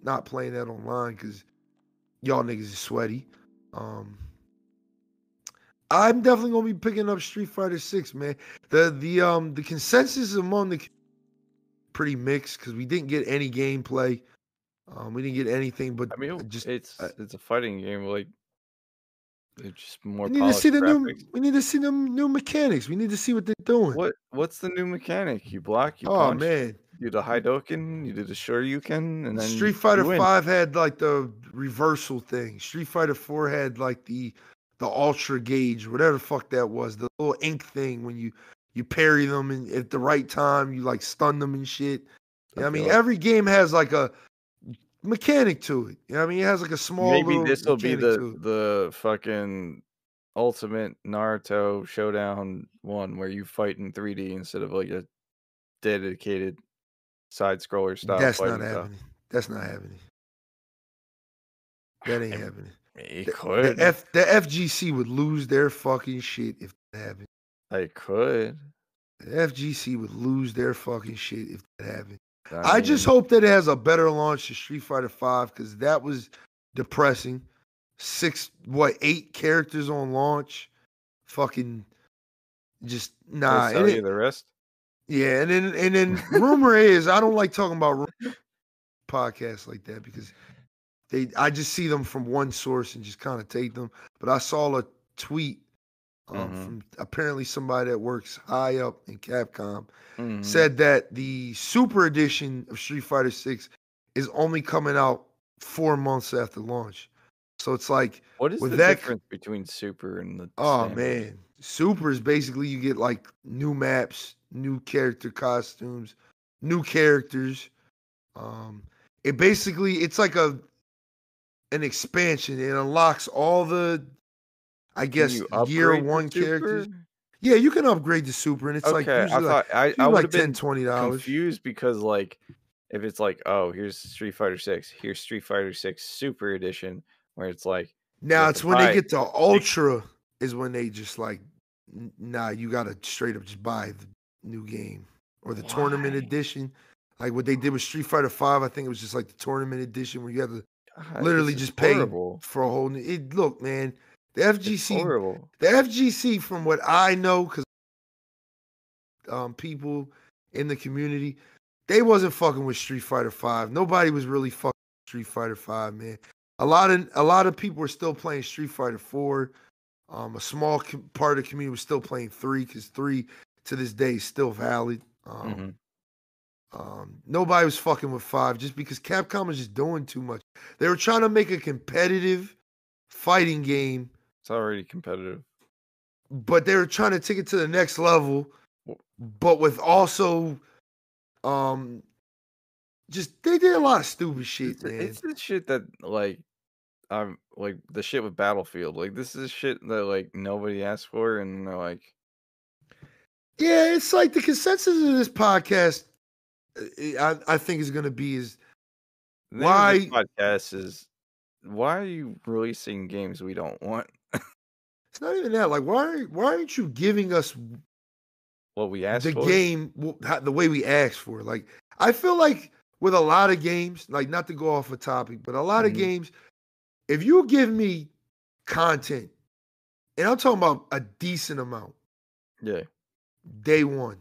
not playing that online because y'all niggas is sweaty. I'm definitely gonna be picking up Street Fighter 6, man. The consensus among the pretty mixed because we didn't get any gameplay. We didn't get anything, but I mean, just it's a fighting game. Like, it's just more we need to see polished graphics. we need to see them new mechanics. We need to see what they're doing. What's the new mechanic? You block, you Oh punch, man, you do the Hadouken, you do the Shoryuken, and Street then Fighter you win. 5 had like the reversal thing. Street Fighter 4 had like the ultra gauge, whatever the fuck that was, the little ink thing when you parry them and at the right time you like stun them and shit. I I feel mean, like every game has like a mechanic to it. You know what I mean? It has like a small maybe little this will be mechanic to it. the fucking ultimate Naruto showdown one where you fight in 3D instead of like a dedicated side scroller style That's not fighting style. happening. That's not happening. That ain't It, happening. it The could. FGC would lose their fucking shit if that happened. It could. The FGC would lose their fucking shit if that happened. I I just mean, hope that it has a better launch to Street Fighter 5 because that was depressing. 8 characters on launch. Fucking just they nah. sell you the rest. Yeah, and then rumor is I don't like talking about podcasts like that because I just see them from one source and just kind of take them. But I saw a tweet Mm-hmm. from apparently somebody that works high up in Capcom Mm-hmm. said that the Super Edition of Street Fighter 6 is only coming out 4 months after launch. So it's like What is with the that. difference between Super and the Oh standard? man, Super is basically you get like new maps, new character costumes, new characters. Um, it's like an expansion. It unlocks all the, I Can guess, you year upgrade to one characters. Super? Yeah, you can upgrade to Super, and it's like Okay, I usually thought I would like have $10, been $20. confused because like if it's like, oh, here's Street Fighter 6, here's Street Fighter 6 Super Edition, where it's like you Now have to it's when they buy get to six. Ultra is when they just like, nah, you gotta straight up just buy the new game or the tournament Why? edition. Like what they did with Street Fighter 5, I think it was just like the tournament edition where you have to God, literally this is just pay horrible. for a whole new. Look, man, the It's FGC, horrible. the FGC, from what I know, because people in the community, they wasn't fucking with Street Fighter 5. Nobody was really fucking with Street Fighter 5, man. A lot of people were still playing Street Fighter 4. A small part of the community was still playing 3 because 3 to this day is still valid. Mm-hmm. Nobody was fucking with 5 just because Capcom was just doing too much. They were trying to make a competitive fighting game, It's already competitive. but they were trying to take it to the next level, but with also just they did a lot of stupid shit, man. It's the shit that like I'm like the shit with Battlefield. Like this is shit that like nobody asked for, and they're like, Yeah, it's like the consensus of this podcast, I think is going to be is the name of this why podcast is why are you releasing games we don't want? it's not even that. Like, why aren't you giving us What we asked the for? game the way we asked for it? Like, I feel like with a lot of games, like not to go off a topic, but a lot of Mhm. games, if you give me content, and I'm talking about a decent amount, Yeah, day one,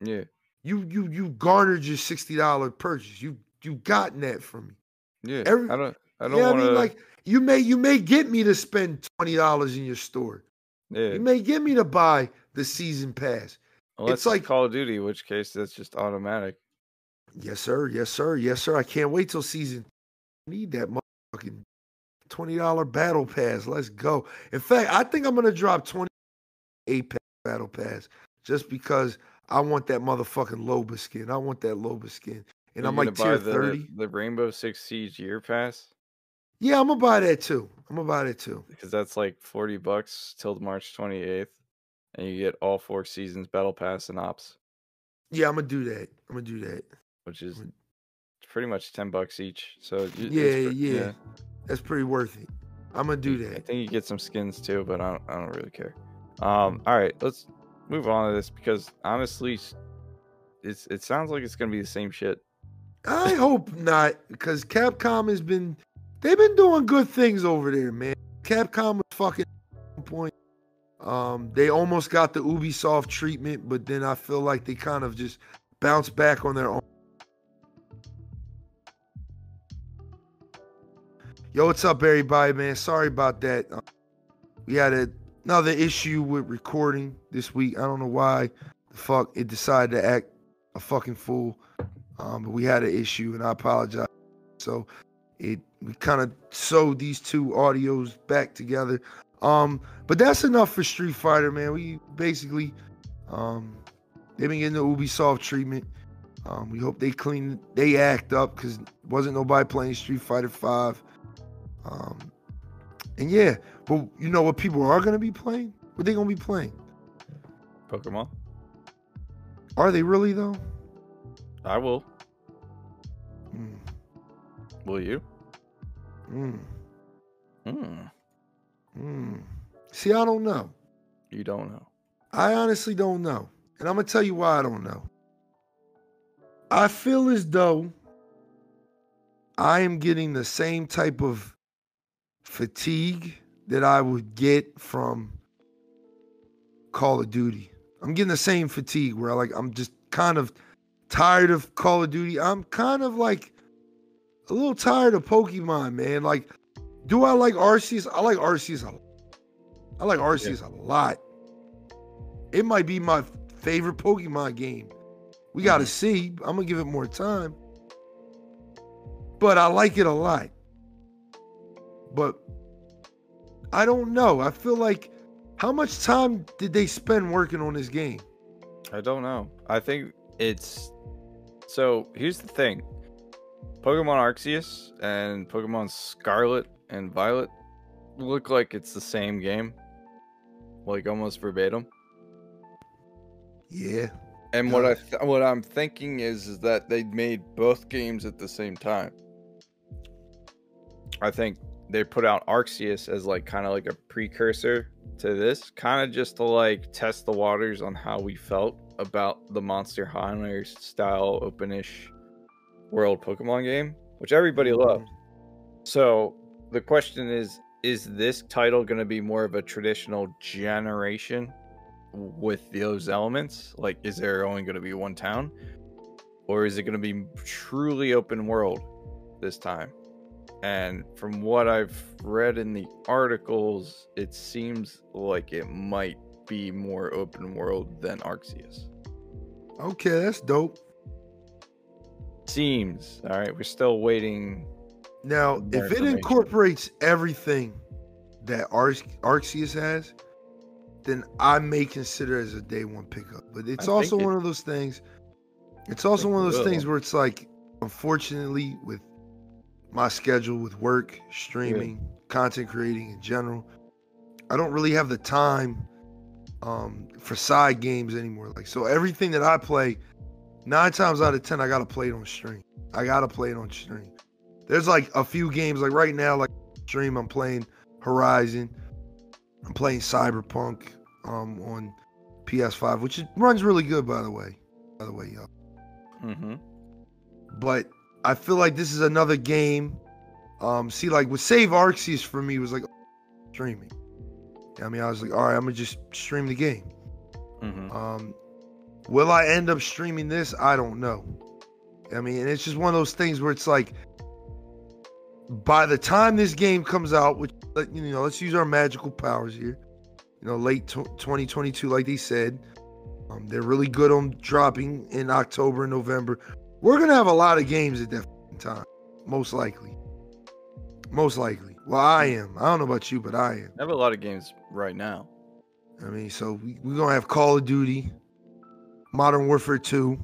yeah, you garnered your $60 purchase. You gotten that from me. yeah. Every I don't Yeah, I want mean, to. like you may get me to spend $20 in your store. Yeah, You may get me to buy the season pass. It's unless it's like, Call of Duty, in which case that's just automatic. yes, sir, yes, sir, yes, sir. I can't wait till season. I need that motherfucking $20 battle pass. Let's go. In fact, I think I'm gonna drop 28 battle pass just because I want that motherfucking Loba skin. I want that Loba skin. And Are I'm you gonna like tier buy 30. the Rainbow Six Siege year pass? Yeah, I'm gonna buy that too. I'm gonna buy that too. Because that's like $40 till March 28th, and you get all 4 seasons battle pass and ops, Yeah, I'm gonna do that. I'm gonna do that. which is pretty much $10 each. So Yeah, it's yeah. That's pretty worth it. I'm gonna do I that. think you get some skins too, but I don't really care. All right, let's move on to this because honestly, it sounds like it's gonna be the same shit. I hope not, because Capcom they've been doing good things over there, man. Capcom was fucking on point. They almost got the Ubisoft treatment, but then I feel like they kind of just bounced back on their own. Yo, what's up, everybody, man? Sorry about that. We had another issue with recording this week. I don't know why the fuck it decided to act a fucking fool. But we had an issue, and I apologize. So we kind of sewed these two audios back together. But that's enough for Street Fighter, man. We basically they've been getting the Ubisoft treatment. We hope they act up, because wasn't nobody playing Street Fighter 5. And yeah, but you know what people are gonna be playing? What they gonna be playing? Pokemon. Are they really though? I will. Will you? See, I don't know. You don't know. I honestly don't know. And I'm gonna tell you why I don't know. I feel as though I am getting the same type of fatigue that I would get from Call of Duty. I'm getting the same fatigue where I'm just kind of tired of Call of Duty. I'm kind of like a little tired of Pokemon, man. Like, do I like Arceus? I like Arceus a lot. I like Arceus a lot. It might be my favorite Pokemon game. We got to see. I'm going to give it more time. But I like it a lot. But I don't know. I feel like, how much time did they spend working on this game? I don't know. I think so here's the thing. Pokemon Arceus and Pokemon Scarlet and Violet look like it's the same game. Like almost verbatim. Yeah. And what I'm thinking is that they made both games at the same time. I think they put out Arceus as like kind of like a precursor to this, kind of just to like test the waters on how we felt about the Monster Hunter style openish world Pokemon game, which everybody loved. So the question is this title going to be more of a traditional generation with those elements? Like, is there only going to be one town, or is it going to be truly open world this time? And from what I've read in the articles, it seems like it might be more open world than Arceus. Okay, that's dope. Seems. All right, we're still waiting. Now, if it incorporates everything that Arceus has, then I may consider it as a day one pickup. But it's also one of those things. It's also one of those things where it's like, unfortunately, with my schedule with work, streaming, content creating in general, I don't really have the time for side games anymore. Like, so everything that I play, 9 times out of 10, I gotta play it on stream. There's like a few games, like right now, like stream, I'm playing Horizon, I'm playing Cyberpunk on PS5, which runs really good, by the way, y'all. But I feel like this is another game. See, like with Save Arceus for me was like streaming. I mean, I was like, all right, I'm gonna just stream the game. Will I end up streaming this? I don't know. I mean, and it's just one of those things where it's like, by the time this game comes out, which, you know, let's use our magical powers here, you know, late 2022, like they said, they're really good on dropping in October and November. We're gonna have a lot of games at that time, most likely. Well, I am. I don't know about you, but I am. I have a lot of games right now. I mean, so we're gonna have Call of Duty. Modern Warfare 2,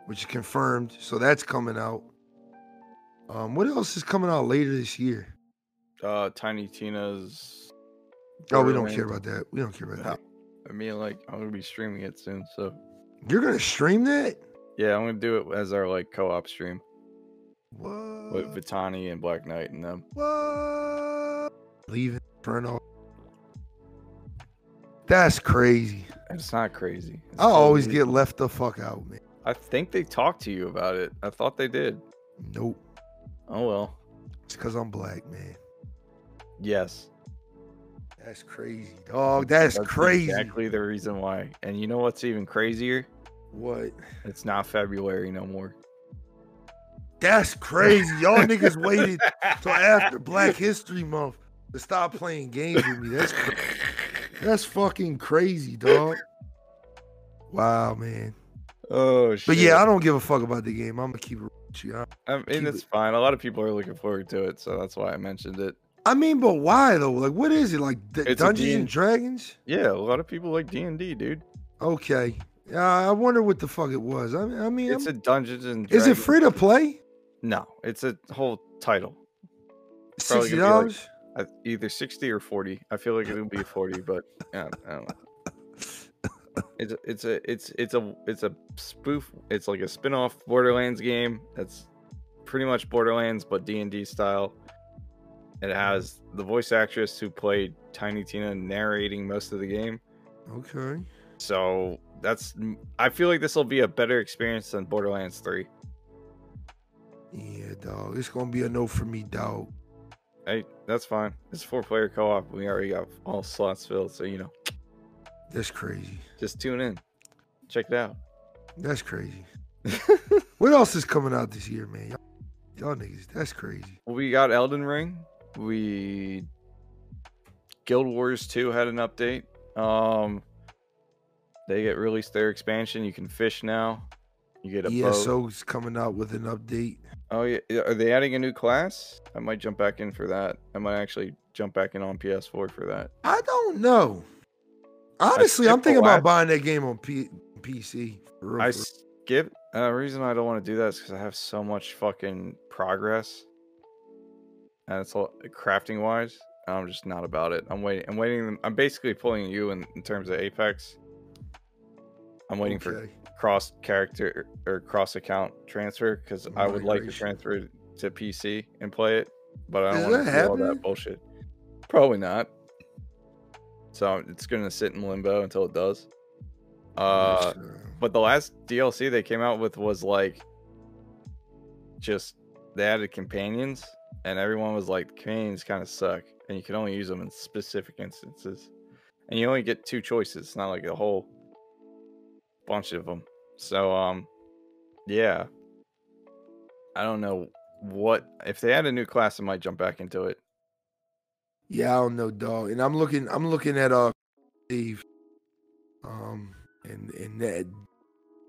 which is confirmed. So that's coming out. What else is coming out later this year? Tiny Tina's. Oh, we don't care about that. We don't care about that. I mean, like, I'm gonna be streaming it soon, so. You're gonna stream that? Yeah, I'm gonna do it as our like co-op stream. What? With Vitani and Black Knight and them. What? Leave Inferno. That's crazy. It's not crazy. I always get left the fuck out, man. I think they talked to you about it. I thought they did. Nope. Oh well. It's because I'm black, man. Yes. That's crazy, dog. That's crazy. Exactly the reason why. And you know what's even crazier? What? It's not February no more. That's crazy. Y'all niggas waited till after Black History Month to stop playing games with me. That's fucking crazy, dog. Wow, man. Oh shit. But yeah, I don't give a fuck about the game. I'm gonna keep it with you. I mean, it's fine. A lot of people are looking forward to it, so that's why I mentioned it. I mean, but why though? Like, what is it? Like Dungeons and Dragons? Yeah, a lot of people like D&D, dude. Okay. I wonder what the fuck it was. I mean, it's a Dungeons and Dragons. Is it free to play? No, it's a whole title. $60? Like, either 60 or 40. I feel like it'll be 40, but I don't know. It's a spoof. It's like a spin-off Borderlands game. That's pretty much Borderlands, but D&D style. It has the voice actress who played Tiny Tina narrating most of the game. Okay. So I feel like this will be a better experience than Borderlands 3. Yeah, dog. It's gonna be a no for me, dog. Hey, that's fine. It's 4-player co-op. We already got all slots filled, so you know. That's crazy. Just tune in. Check it out. That's crazy. What else is coming out this year, man? Y'all niggas, that's crazy. We got Elden Ring. Guild Wars 2 had an update. They get released their expansion. You can fish now. You get a boat. ESO's coming out with an update. Oh yeah, are they adding a new class? I might jump back in for that. I might actually jump back in on PS4 for that. I don't know. Honestly, I'm thinking about buying that game on PC. Skip. The reason I don't want to do that is because I have so much fucking progress, and it's all crafting wise. I'm just not about it. I'm waiting. I'm basically pulling you in terms of Apex. I'm waiting for cross character or cross account transfer because I would like to transfer to PC and play it, but I don't want to do all that bullshit. Probably not. So it's gonna sit in limbo until it does. But the last DLC they came out with was like just they added companions, and everyone was like, companions kind of suck, and you can only use them in specific instances, and you only get 2 choices. It's not like a whole bunch of them. So yeah, I don't know what if they add a new class, I might jump back into it. Yeah, I don't know, dog. And I'm looking at Steve. And that,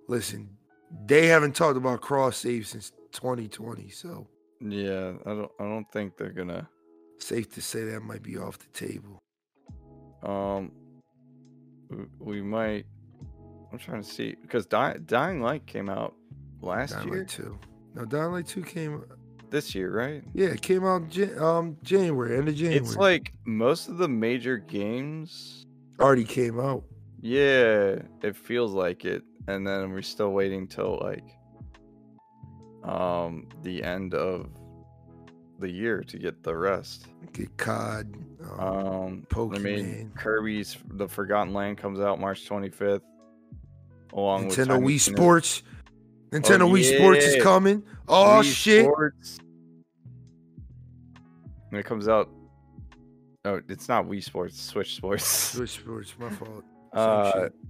listen, they haven't talked about cross save since 2020, so yeah, I don't think they're gonna. Safe to say that might be off the table. We might. I'm trying to see because Dying Light came out last year. Dying Light 2. No, Dying Light 2 came this year, right? Yeah, it came out January, end of January. It's like most of the major games already came out. Yeah, it feels like it, and then we're still waiting till like the end of the year to get the rest. Get COD, Pokemon. I mean, Kirby's The Forgotten Land comes out March 25th. Along Nintendo with Wii Sports. Nintendo Wii Sports is coming. Oh Wii shit! Sports. When it comes out, oh, it's not Wii Sports. Switch Sports. Switch Sports. My fault.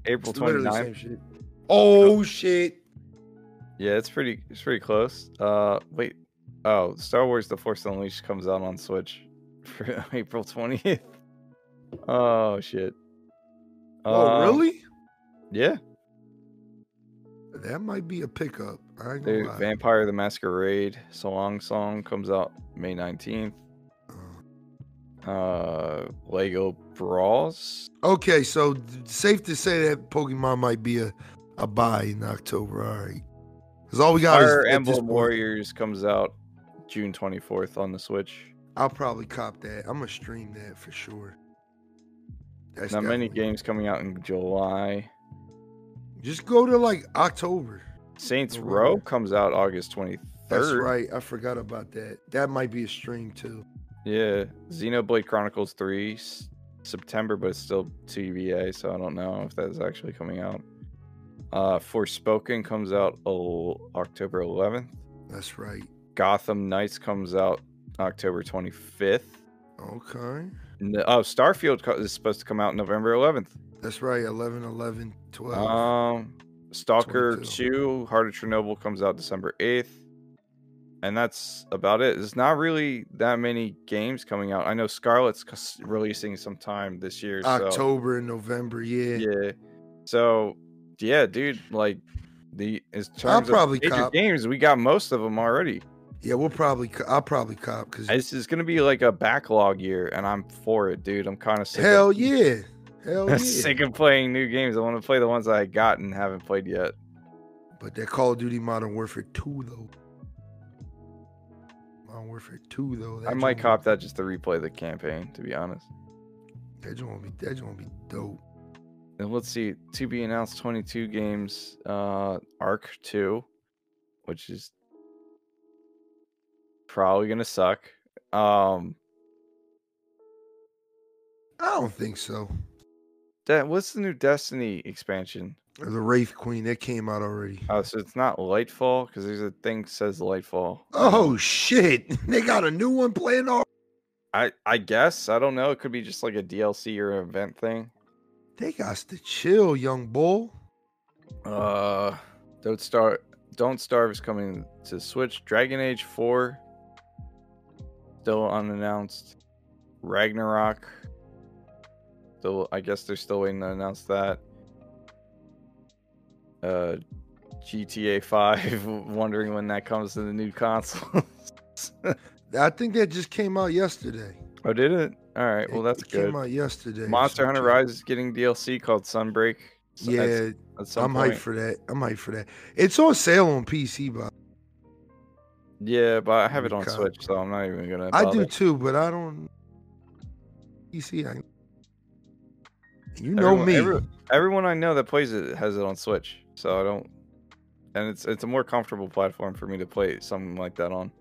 April 29th. Oh shit! Yeah, it's pretty close. Wait. Oh, Star Wars: The Force Unleashed comes out on Switch for April 20th. Oh shit. Oh really? Yeah. That might be a pickup. I ain't gonna lie. Vampire the Masquerade Song comes out May 19th. Lego Brawls. Okay, so safe to say that Pokemon might be a a buy in October. All right. Because all we got Fire is Emblem Warriors comes out June 24th on the Switch. I'll probably cop that. I'm gonna stream that for sure. That's Not many definitely- games coming out in July. Just go to like October. Saints No Row wonder. comes out August 23rd. That's right. I forgot about that. That might be a stream too. Yeah. Xenoblade Chronicles 3 September, but it's still TBA, so I don't know if that's actually coming out. Forspoken comes out October 11th. That's right. Gotham Knights comes out October 25th. Okay. Starfield is supposed to come out November 11th. That's right. 11, 11, 12. Stalker 22. 2 Heart of Chernobyl comes out December 8th. And that's about it. There's not really that many games coming out. I know Scarlet's releasing sometime this year. October and November, yeah. Yeah. So, yeah, dude, like in I'll terms probably of major cop. games, we got most of them already. Yeah, I'll probably cop because This is gonna be like a backlog year, and I'm for it, dude. I'm kind of sick. hell yeah. Sick of playing new games. I want to play the ones I got and haven't played yet. But that Call of Duty Modern Warfare 2 though. Modern Warfare 2 though. I might cop that just to replay the campaign, to be honest. That gonna be dope. And let's see, to be announced 22 games, Arc 2, which is probably gonna suck. I don't think so. What's the new Destiny expansion? Or the Wraith Queen that came out already. Oh, so it's not Lightfall, because there's a thing that says Lightfall. Oh shit! They got a new one playing all. I guess, I don't know. It could be just like a DLC or event thing. They got to chill, young bull. Don't Starve is coming to Switch. Dragon Age 4 still unannounced. Ragnarok, still, I guess they're still waiting to announce that. GTA 5, wondering when that comes to the new console. I think that just came out yesterday. Oh, did it? All right, well, that's it good. Came out yesterday. Monster Hunter Rise is getting DLC called Sunbreak. Yeah, at some I'm point. hyped for that. I'm hyped for that. It's on sale on PC, but Yeah, but I have it on Recon. Switch, so I'm not even gonna. I bother. do too. But I don't. PC, you know me. Everyone I know that plays it has it on Switch, so I don't. And it's a more comfortable platform for me to play something like that on.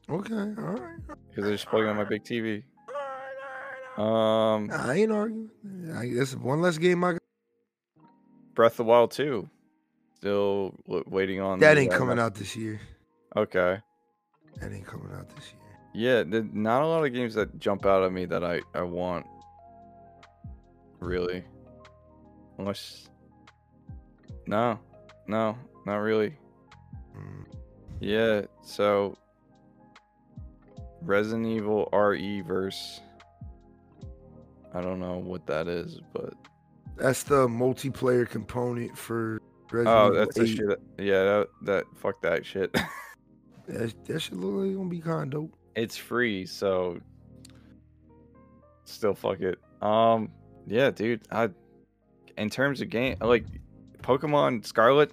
Okay, all right. Because I just plug it on my big TV. I ain't arguing. That's one less game I got. Breath of the Wild 2. Still waiting on. That ain't coming out this year. Okay. That ain't coming out this year. Yeah, not a lot of games that jump out at me that I want. Really. Unless. No, not really. Yeah, so. Resident Evil RE-verse. I don't know what that is, but. That's the multiplayer component for Resident Evil that's the 8. shit. Yeah, that fuck that shit. That shit look like it's gonna be kind of dope. It's free, so still fuck it. Yeah, dude. In terms of game, like Pokemon Scarlet,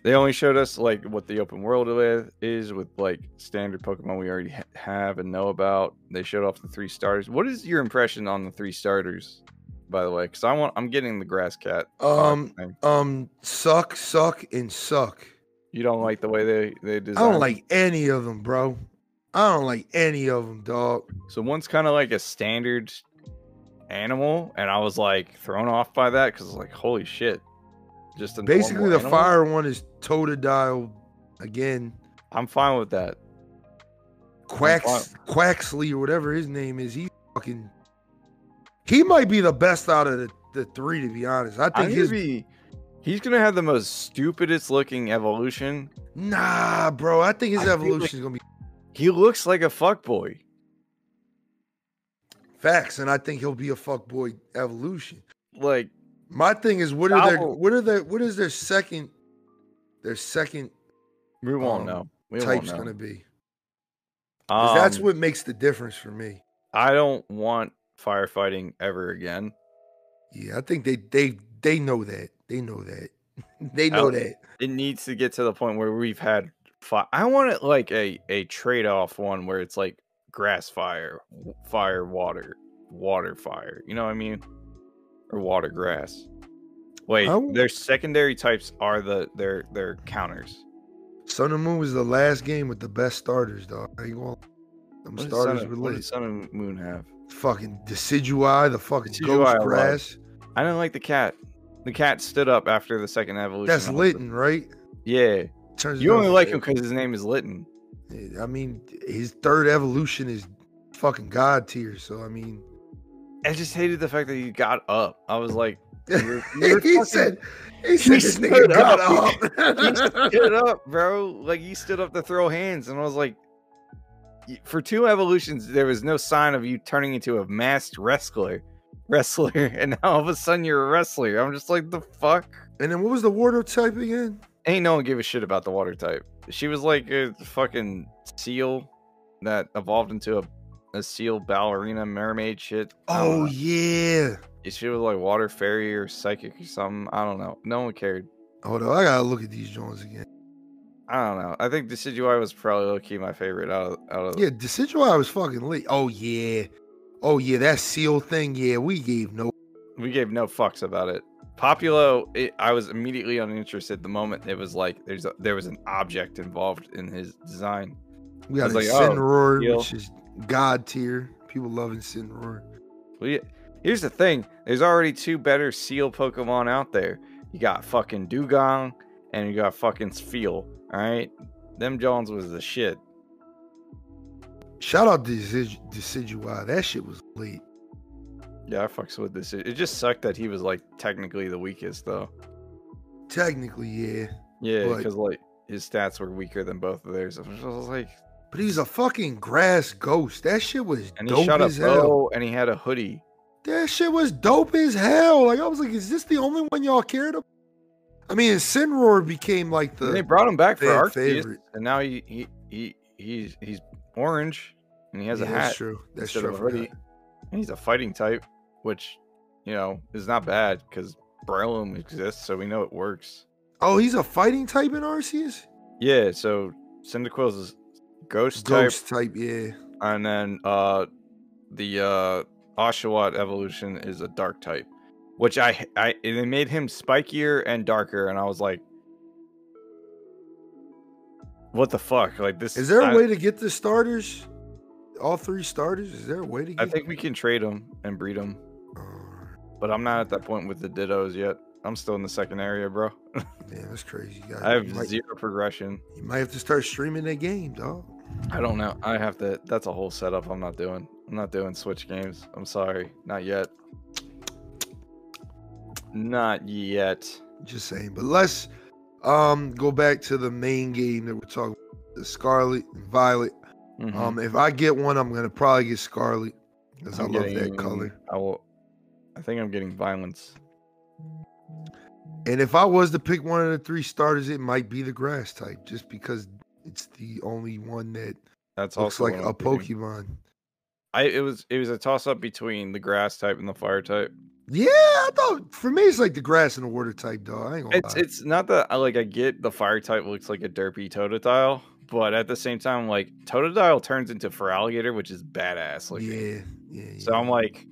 they only showed us like what the open world is with like standard Pokemon we already have and know about. They showed off the 3 starters. What is your impression on the 3 starters, by the way? Because I'm getting the Grass Cat. Thing. Suck, and suck. You don't like the way they design? I don't like any of them, bro. I don't like any of them, dog. So one's kind of like a standard animal, and I was like thrown off by that because like, holy shit. Just basically the animal? fire one is Totodile again. I'm fine with that. Quaxley or whatever his name is. He might be the best out of the 3, to be honest. I think he's gonna have the most stupidest looking evolution. Nah, bro. I think his evolution is gonna be. He looks like a fuckboy. Facts, and I think he'll be a fuckboy evolution. Like, my thing is, what is their second we won't know. Type's gonna be. That's what makes the difference for me. I don't want firefighting ever again. Yeah, I think they know that. They know that. They know that. It needs to get to the point where we've had I want it like a trade-off one where it's like grass fire, fire, water, water, fire. You know what I mean? Or water, grass. Wait, their secondary types are their counters. Sun and Moon was the last game with the best starters, dog. I ain't gonna. Them starters were lit. What does Sun and Moon have? Fucking Decidueye, the fucking ghost grass. I didn't like the cat. The cat stood up after the second evolution. That's Litten, right? Yeah. You only like him because his name is Litten. I mean, his third evolution is fucking god tier. So I mean, I just hated the fact that he got up. I was like, you're he said this nigga got up. He stood up, bro. Like he stood up to throw hands, and I was like, for 2 evolutions, there was no sign of you turning into a masked wrestler, and now all of a sudden you're a wrestler. I'm just like, the fuck. And then what was the water type again? Ain't no one give a shit about the water type. She was like a fucking seal that evolved into a seal ballerina mermaid shit. Oh yeah. She was like water fairy or psychic or something. I don't know. No one cared. Hold on, I gotta look at these Jones again. I don't know. I think Decidueye was probably low key my favorite out of. Yeah, Decidueye was fucking lit. Oh yeah, that seal thing. Yeah, we gave no fucks about it. Populo, I was immediately uninterested the moment it was like there was an object involved in his design. We got Incineroar, which is god tier. People love Incineroar. Well, yeah, here's the thing: there's already 2 better seal Pokemon out there. You got fucking Dugong and you got fucking Spheal. All right, them Jones was the shit. Shout out to Decidueye. That shit was lit. Yeah, I fucks with this. It just sucked that he was like technically the weakest, though. Technically, yeah. Yeah, because like his stats were weaker than both of theirs. I was like, but he's a fucking grass ghost. That shit was and dope he shot as a hell. bow, and he had a hoodie. That shit was dope as hell. Like I was like, is this the only one y'all cared about? I mean, Incineroar became like the. And they brought him back for our favorite, and now he's orange, and he has a hat. That's true. That's true. Hoodie. And he's a fighting type, which, you know, is not bad because Breloom exists, so we know it works. Oh, he's a fighting type in Arceus? Yeah, so Cyndaquil's is ghost type, yeah. And then the Oshawott evolution is a dark type, which they made him spikier and darker, and I was like, what the fuck? Like this. Is there a way to get the starters? All 3 starters? Is there a way to get I think we can trade them and breed them. But I'm not at that point with the Dittos yet. I'm still in the second area, bro. Man, that's crazy. I have 0 progression. You might have to start streaming that game, dog. I don't know. I have to. That's a whole setup I'm not doing. I'm not doing Switch games. I'm sorry. Not yet. Not yet. Just saying. But let's go back to the main game that we're talking about, the Scarlet and Violet. Mm-hmm. If I get one, I'm gonna probably get Scarlet because I love that color. I think I'm getting Violence. And if I was to pick one of the 3 starters, it might be the grass type, just because it's the only one that looks like a Pokemon. It was a toss up between the grass type and the fire type. Yeah, I thought for me it's like the grass and the water type, dog. I ain't gonna lie. It's not that I get the fire type looks like a derpy Totodile. But at the same time, like Totodile turns into Feraligatr, which is badass. Like, yeah. So I'm like,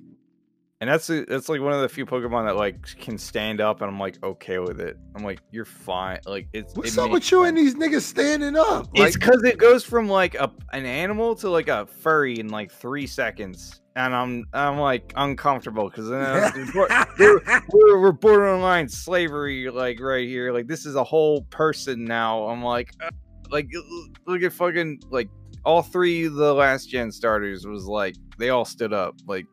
and that's like one of the few Pokemon that like can stand up, and I'm like okay with it. I'm like, you're fine. Like what's up with you and these niggas standing up? It's because it goes from like an animal to like a furry in like 3 seconds, and I'm like uncomfortable because we're borderline slavery like right here. Like this is a whole person now. I'm like. Like, look at fucking, like, all 3 of the last gen starters was, like, they all stood up. Like,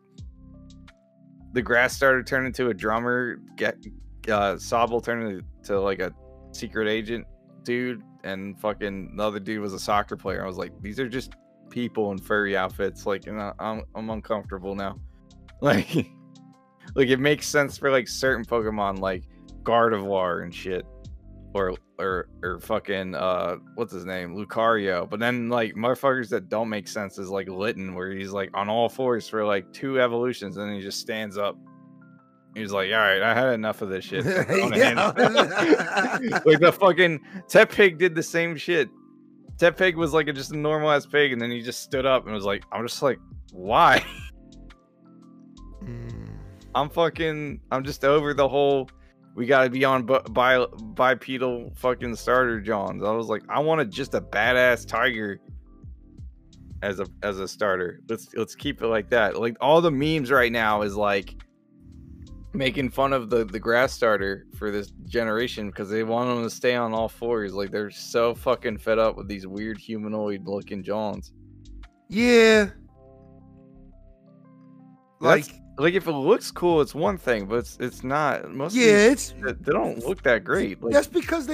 the grass starter turned into a drummer, Sobble turned into, like, a secret agent dude, and fucking the other dude was a soccer player. I was like, these are just people in furry outfits. Like, and I'm uncomfortable now. Like, it makes sense for, like, certain Pokemon, like Gardevoir and shit. Or fucking what's his name, Lucario. But then like motherfuckers that don't make sense is like Litten, where he's like on all 4s for like 2 evolutions and then he just stands up. He was like, all right, I had enough of this shit. Yeah. Like the fucking Tepig did the same shit. Tepig was like just a normal ass pig, and then he just stood up and was like, I'm just like, why? I'm just over the whole we gotta be on bipedal fucking starter Johns. I was like, I wanted just a badass tiger as a starter. Let's keep it like that. Like all the memes right now is like making fun of the grass starter for this generation because they want them to stay on all fours. Like they're so fucking fed up with these weird humanoid looking Johns. Yeah. Like if it looks cool, it's one thing, but it's not. Most they don't look that great. Like, that's because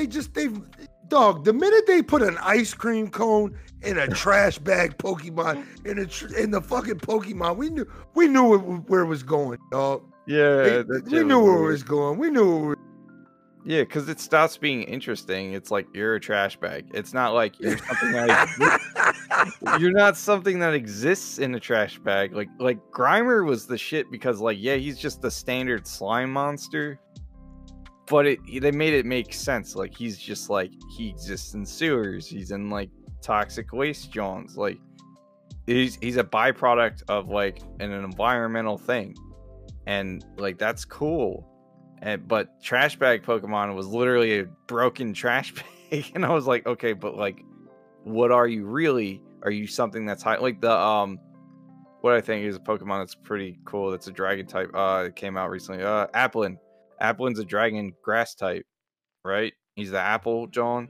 dog. The minute they put an ice cream cone in a trash bag Pokemon in the fucking Pokemon, we knew where it was going, dog. Yeah, we knew where it was going. We knew. Yeah, because it stops being interesting. It's like you're a trash bag. It's not like you're something that you're not something that exists in a trash bag. Like Grimer was the shit because like he's just the standard slime monster, but they made it make sense. Like he's just like he exists in sewers. He's in like toxic waste Johns. Like he's a byproduct of like an environmental thing, and like that's cool. But trash bag Pokemon was literally a broken trash bag, and I was like, okay, but like, what are you really? Are you something that's high? Like the what I think is a Pokemon that's pretty cool. That's a dragon type. It came out recently. Applin. Applin's a dragon grass type, right? He's the apple, John.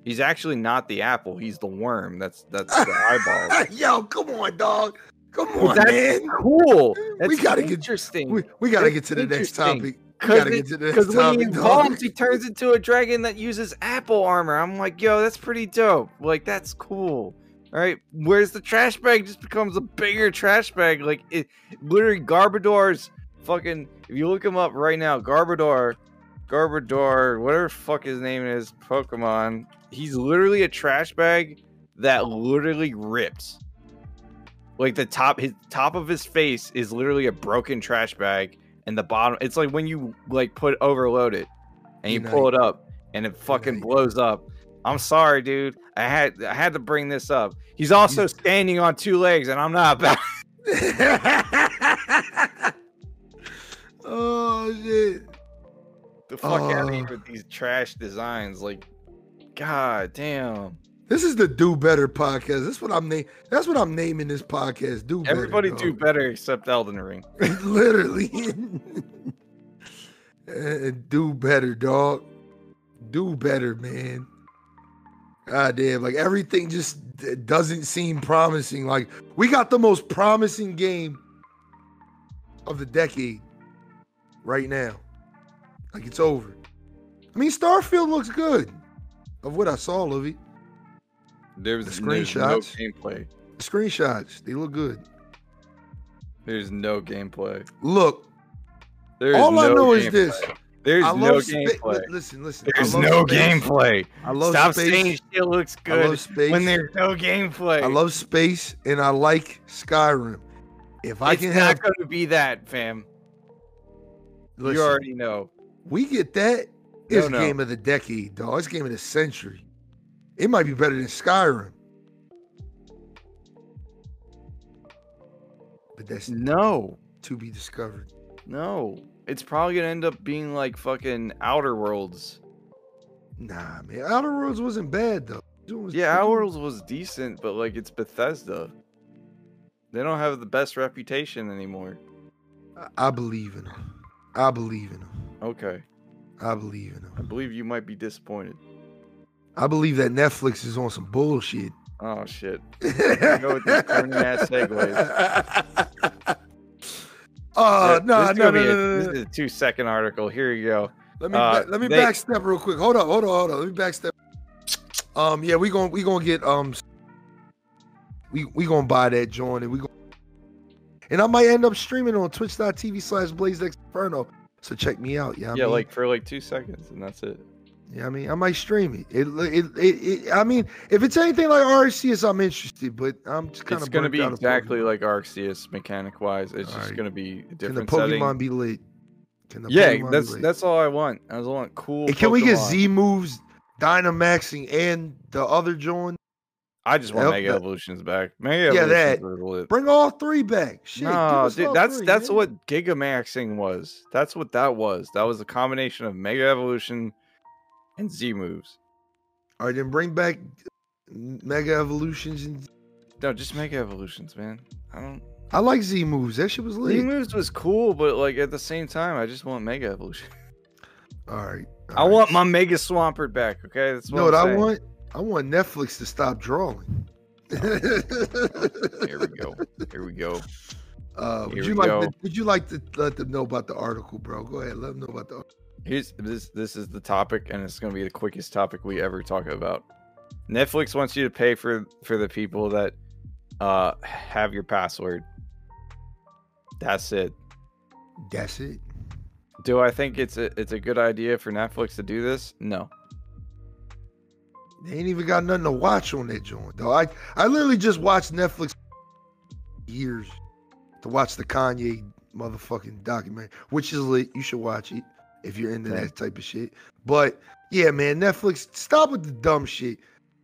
He's actually not the apple. He's the worm. That's the eyeball. Yo, come on, dog. Come on, that's man. Cool. That's we gotta interesting. We gotta get to the next topic. Because when he evolves, he turns into a dragon that uses apple armor. I'm like, yo, that's pretty dope. Like, that's cool. All right, whereas the trash bag just becomes a bigger trash bag. Like, it literally Garbodor's fucking. If you look him up right now, Garbodor, whatever the fuck his name is, Pokemon. He's literally a trash bag that literally rips. Like the top of his face is literally a broken trash bag. And the bottom, it's like when you like overload it and you pull it up and it fucking blows up. I'm sorry, dude. I had to bring this up. He's also standing on two legs, and I'm not about. Oh shit! The fuck out of here with these trash designs. Like, god damn. This is the Do Better podcast. That's what I'm naming this podcast. Do better. Everybody do better except Elden Ring. Literally. Do better, dog. Do better, man. God damn, like everything just doesn't seem promising. Like we got the most promising game of the decade right now. Like it's over. I mean, Starfield looks good. Of what I saw of it. There's no gameplay. The screenshots, they look good. There's no gameplay. Look, all I know is this. There's no gameplay. Listen. There's no gameplay. I love Stop space. saying shit looks good I love space. when there's no gameplay. I love space and I like Skyrim. If I can have, it's not gonna be that, fam. Listen, you already know. We get that. It's game of the decade, dog. It's game of the century. It might be better than Skyrim. But that's to be discovered. No. It's probably gonna end up being like fucking Outer Worlds. Nah, man. Outer Worlds wasn't bad though. Outer Worlds was decent, but like it's Bethesda. They don't have the best reputation anymore. I believe in them. Okay. I believe in them. I believe you might be disappointed. I believe that Netflix is on some bullshit. Oh shit! Go with these corny ass segues. No. This is a 2-second article. Here you go. Let me backstep real quick. Hold on. Let me backstep. Yeah, we gonna get we gonna buy that joint and I might end up streaming on twitch.tv/BLAZEDxENFERNO. So check me out. Yeah, like for like 2 seconds, and that's it. Yeah, I mean, I might stream it. I mean, if it's anything like Arceus, I'm interested, but I'm just kind of. It's gonna be exactly like Arceus mechanic wise. It's just gonna be a different setting. Can the Pokemon be lit? Can the Yeah, Pokemon be late? that's all I want. I just want cool. And can we get Pokemon. Z moves, Dynamaxing, and the other joint? I just want Mega Evolutions back. Mega Evolutions are lit. Bring all 3 back. Shit, no, dude, that's man. what Gigamaxing was. That's what that was. That was a combination of Mega Evolution and Z moves. All right, then bring back Mega Evolutions and. No, just Mega Evolutions, man. I like Z moves. That shit was lit. Z moves was cool, but like at the same time, I just want Mega Evolution. All right. I want my Mega Swampert back. Okay, that's what I want. I want Netflix to stop drawing. Here we go. Would you like to let them know about the article, bro? Go ahead, let them know about the article. This is the topic, and it's going to be the quickest topic we ever talk about. Netflix wants you to pay for the people that have your password. That's it. That's it. Do I think it's a good idea for Netflix to do this? No. They ain't even got nothing to watch on that joint, though. I literally just watched Netflix years to watch the Kanye motherfucking documentary, which is lit. You should watch it if you're into that type of shit. But yeah, man, Netflix, stop with the dumb shit.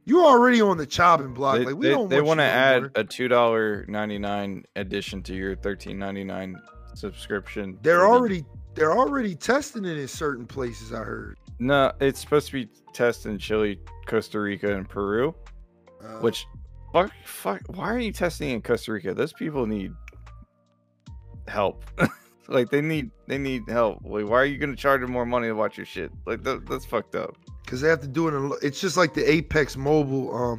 You're already on the chopping block. They want to add a $2.99 addition to your $13.99 subscription. They're already testing it in certain places, I heard. No, it's supposed to be tested in Chile, Costa Rica, and Peru. Which, fuck, why are you testing in Costa Rica? Those people need help. Like they need help. Like, why are you gonna charge them more money to watch your shit? Like that's fucked up. Because they have to do it. It's just like the Apex Mobile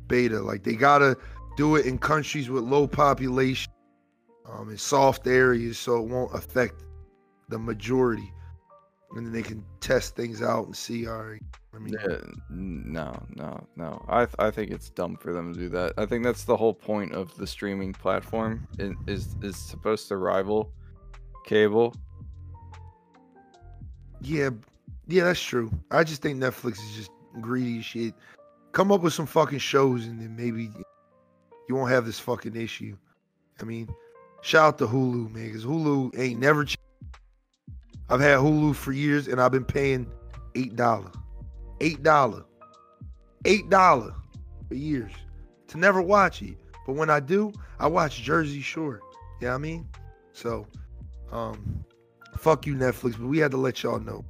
beta. Like they gotta do it in countries with low population, in soft areas, so it won't affect the majority. And then they can test things out and see. All right. No. I think it's dumb for them to do that. I think that's the whole point of the streaming platform. Is supposed to rival cable. Yeah, that's true. I just think Netflix is just greedy as shit. Come up with some fucking shows and then maybe you won't have this fucking issue. I mean, shout out to Hulu, man, because Hulu ain't never changed. I've had Hulu for years and I've been paying $8 for years to never watch it. But when I do, I watch Jersey Shore. You know what I mean? So, fuck you, Netflix, but we had to let y'all know.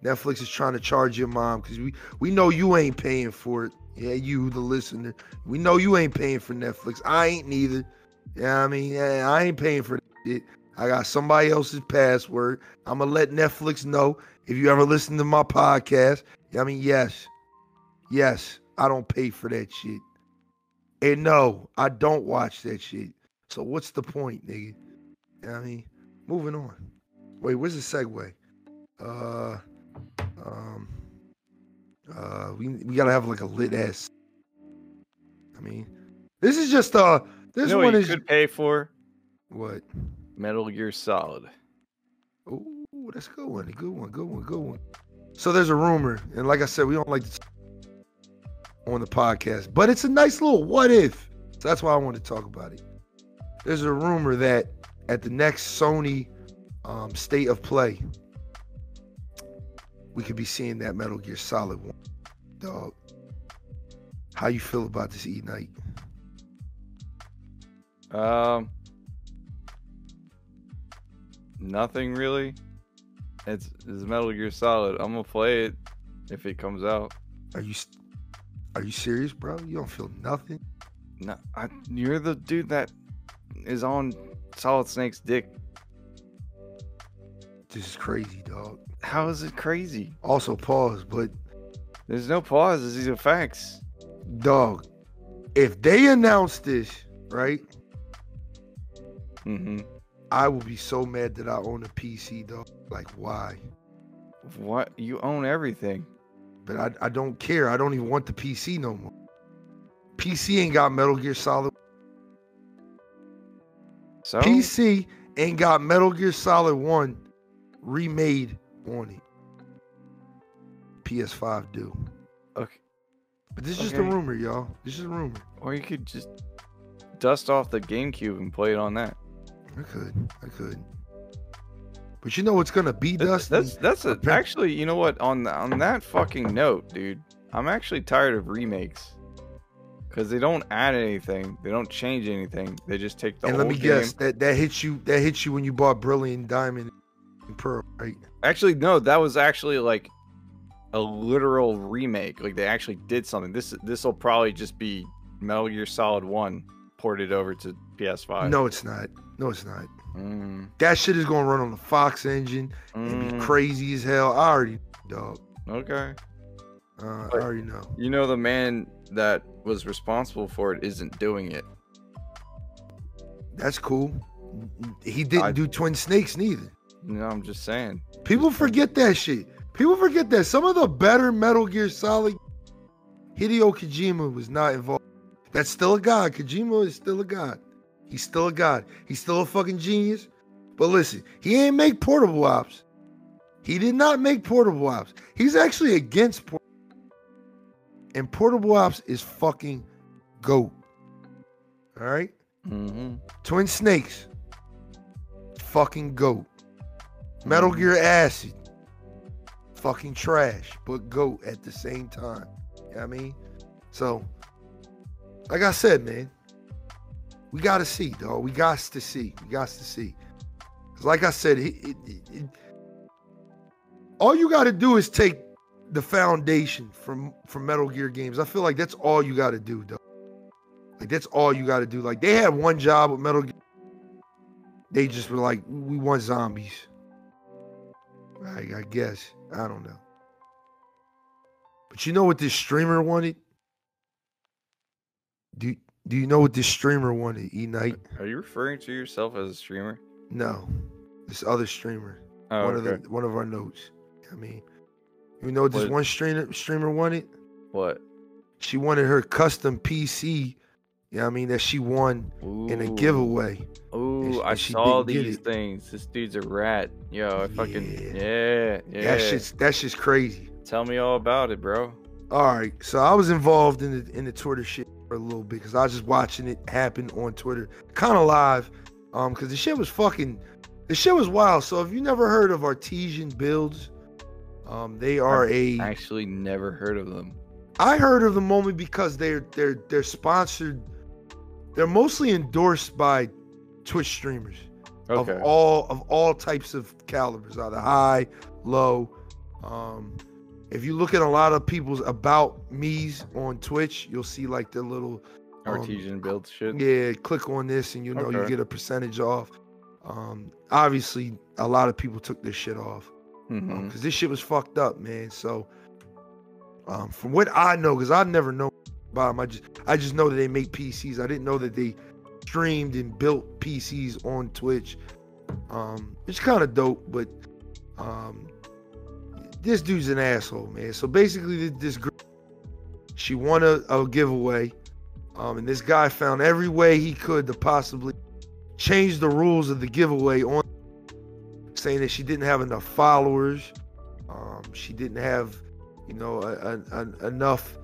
Netflix is trying to charge your mom because we know you ain't paying for it. Yeah, you, the listener. We know you ain't paying for Netflix. I ain't neither. You know what I mean? I ain't paying for it. I got somebody else's password. I'm going to let Netflix know if you ever listen to my podcast. I mean, yes, I don't pay for that shit. And no, I don't watch that shit. So what's the point, nigga? You know what I mean? Moving on. Wait, where's the segue? We gotta have like a lit ass. I mean, this is just this you know one what you is could pay for what? Metal Gear Solid. Oh, that's a good one. Good one. So there's a rumor, and like I said, we don't like to on the podcast, but it's a nice little what if. So that's why I want to talk about it. There's a rumor that at the next Sony State of Play, we could be seeing that Metal Gear Solid one. Dog, how you feel about this, E-Night? Nothing really. It's Metal Gear Solid. I'm gonna play it if it comes out. Are you serious, bro? You don't feel nothing? No, you're the dude that is on Solid Snake's dick. This is crazy, dog. How is it crazy? Also, pause, but there's no pauses. These are facts. Dog, if they announce this, right? Mm-hmm. I will be so mad that I own a PC, dog. Like, why? What? You own everything. But I don't care. I don't even want the PC no more. PC ain't got Metal Gear Solid. So? PC ain't got Metal Gear Solid 1 remade on it. PS5 do. Okay. But this is just a rumor, y'all. This is a rumor. Or you could just dust off the GameCube and play it on that. I could. But you know what's gonna be, Dustin? Actually, you know what? On that fucking note, dude, I'm actually tired of remakes because they don't add anything, they don't change anything, they just take the. And let me guess, that hit you when you bought Brilliant Diamond and Pearl, right? Actually, no, that was actually like a literal remake. Like they actually did something. This will probably just be Metal Gear Solid 1 ported over to PS5. No, it's not. No, it's not. That shit is gonna run on the Fox engine and be crazy as hell. I already know, dog. Okay. I already know. You know, the man that was responsible for it isn't doing it. That's cool. He didn't do Twin Snakes neither. No, I'm just saying. People forget that shit. People forget that some of the better Metal Gear Solid, Hideo Kojima was not involved. That's still a god. Kojima is still a god. He's still a god. He's still a fucking genius. But listen, he ain't make Portable Ops. He did not make Portable Ops. He's actually against Portable. And Portable Ops is fucking GOAT. All right? Twin Snakes, fucking GOAT. Metal Gear Acid, fucking trash, but GOAT at the same time. You know what I mean? So, like I said, man, we got to see, dog. We got to see. We got to see. Because like I said, all you got to do is take the foundation from Metal Gear games. I feel like that's all you got to do, dog. Like, that's all you got to do. Like, they had one job with Metal Gear. They just were like, we want zombies. I guess. I don't know. But you know what this streamer wanted? Do you know what this streamer wanted, E-Night? Are you referring to yourself as a streamer? No. This other streamer. Oh, one of our notes. I mean, you know what this one streamer wanted? What? She wanted her custom PC, you know what I mean, that she won in a giveaway. Ooh, I saw these things. This dude's a rat. Yo, I fucking yeah. That's just crazy. Tell me all about it, bro. All right, so I was involved in the Twitter shit for a little bit because I was just watching it happen on Twitter, kind of live, because the shit was wild. So if you never heard of Artesian Builds, they are I've actually never heard of them. I heard of them only because they're sponsored. They're mostly endorsed by Twitch streamers of all types of calibers, either high, low. If you look at a lot of people's about me's on Twitch, you'll see like the little Artesian build shit. Yeah, click on this and you get a percentage off. Obviously, a lot of people took this shit off because this shit was fucked up, man. So, from what I know, because I've never known about them, I just know that they make PCs. I didn't know that they streamed and built PCs on Twitch. It's kind of dope, but this dude's an asshole, man. So basically, this girl, she won a giveaway, and this guy found every way he could to possibly change the rules of the giveaway, on saying that she didn't have enough followers, she didn't have, enough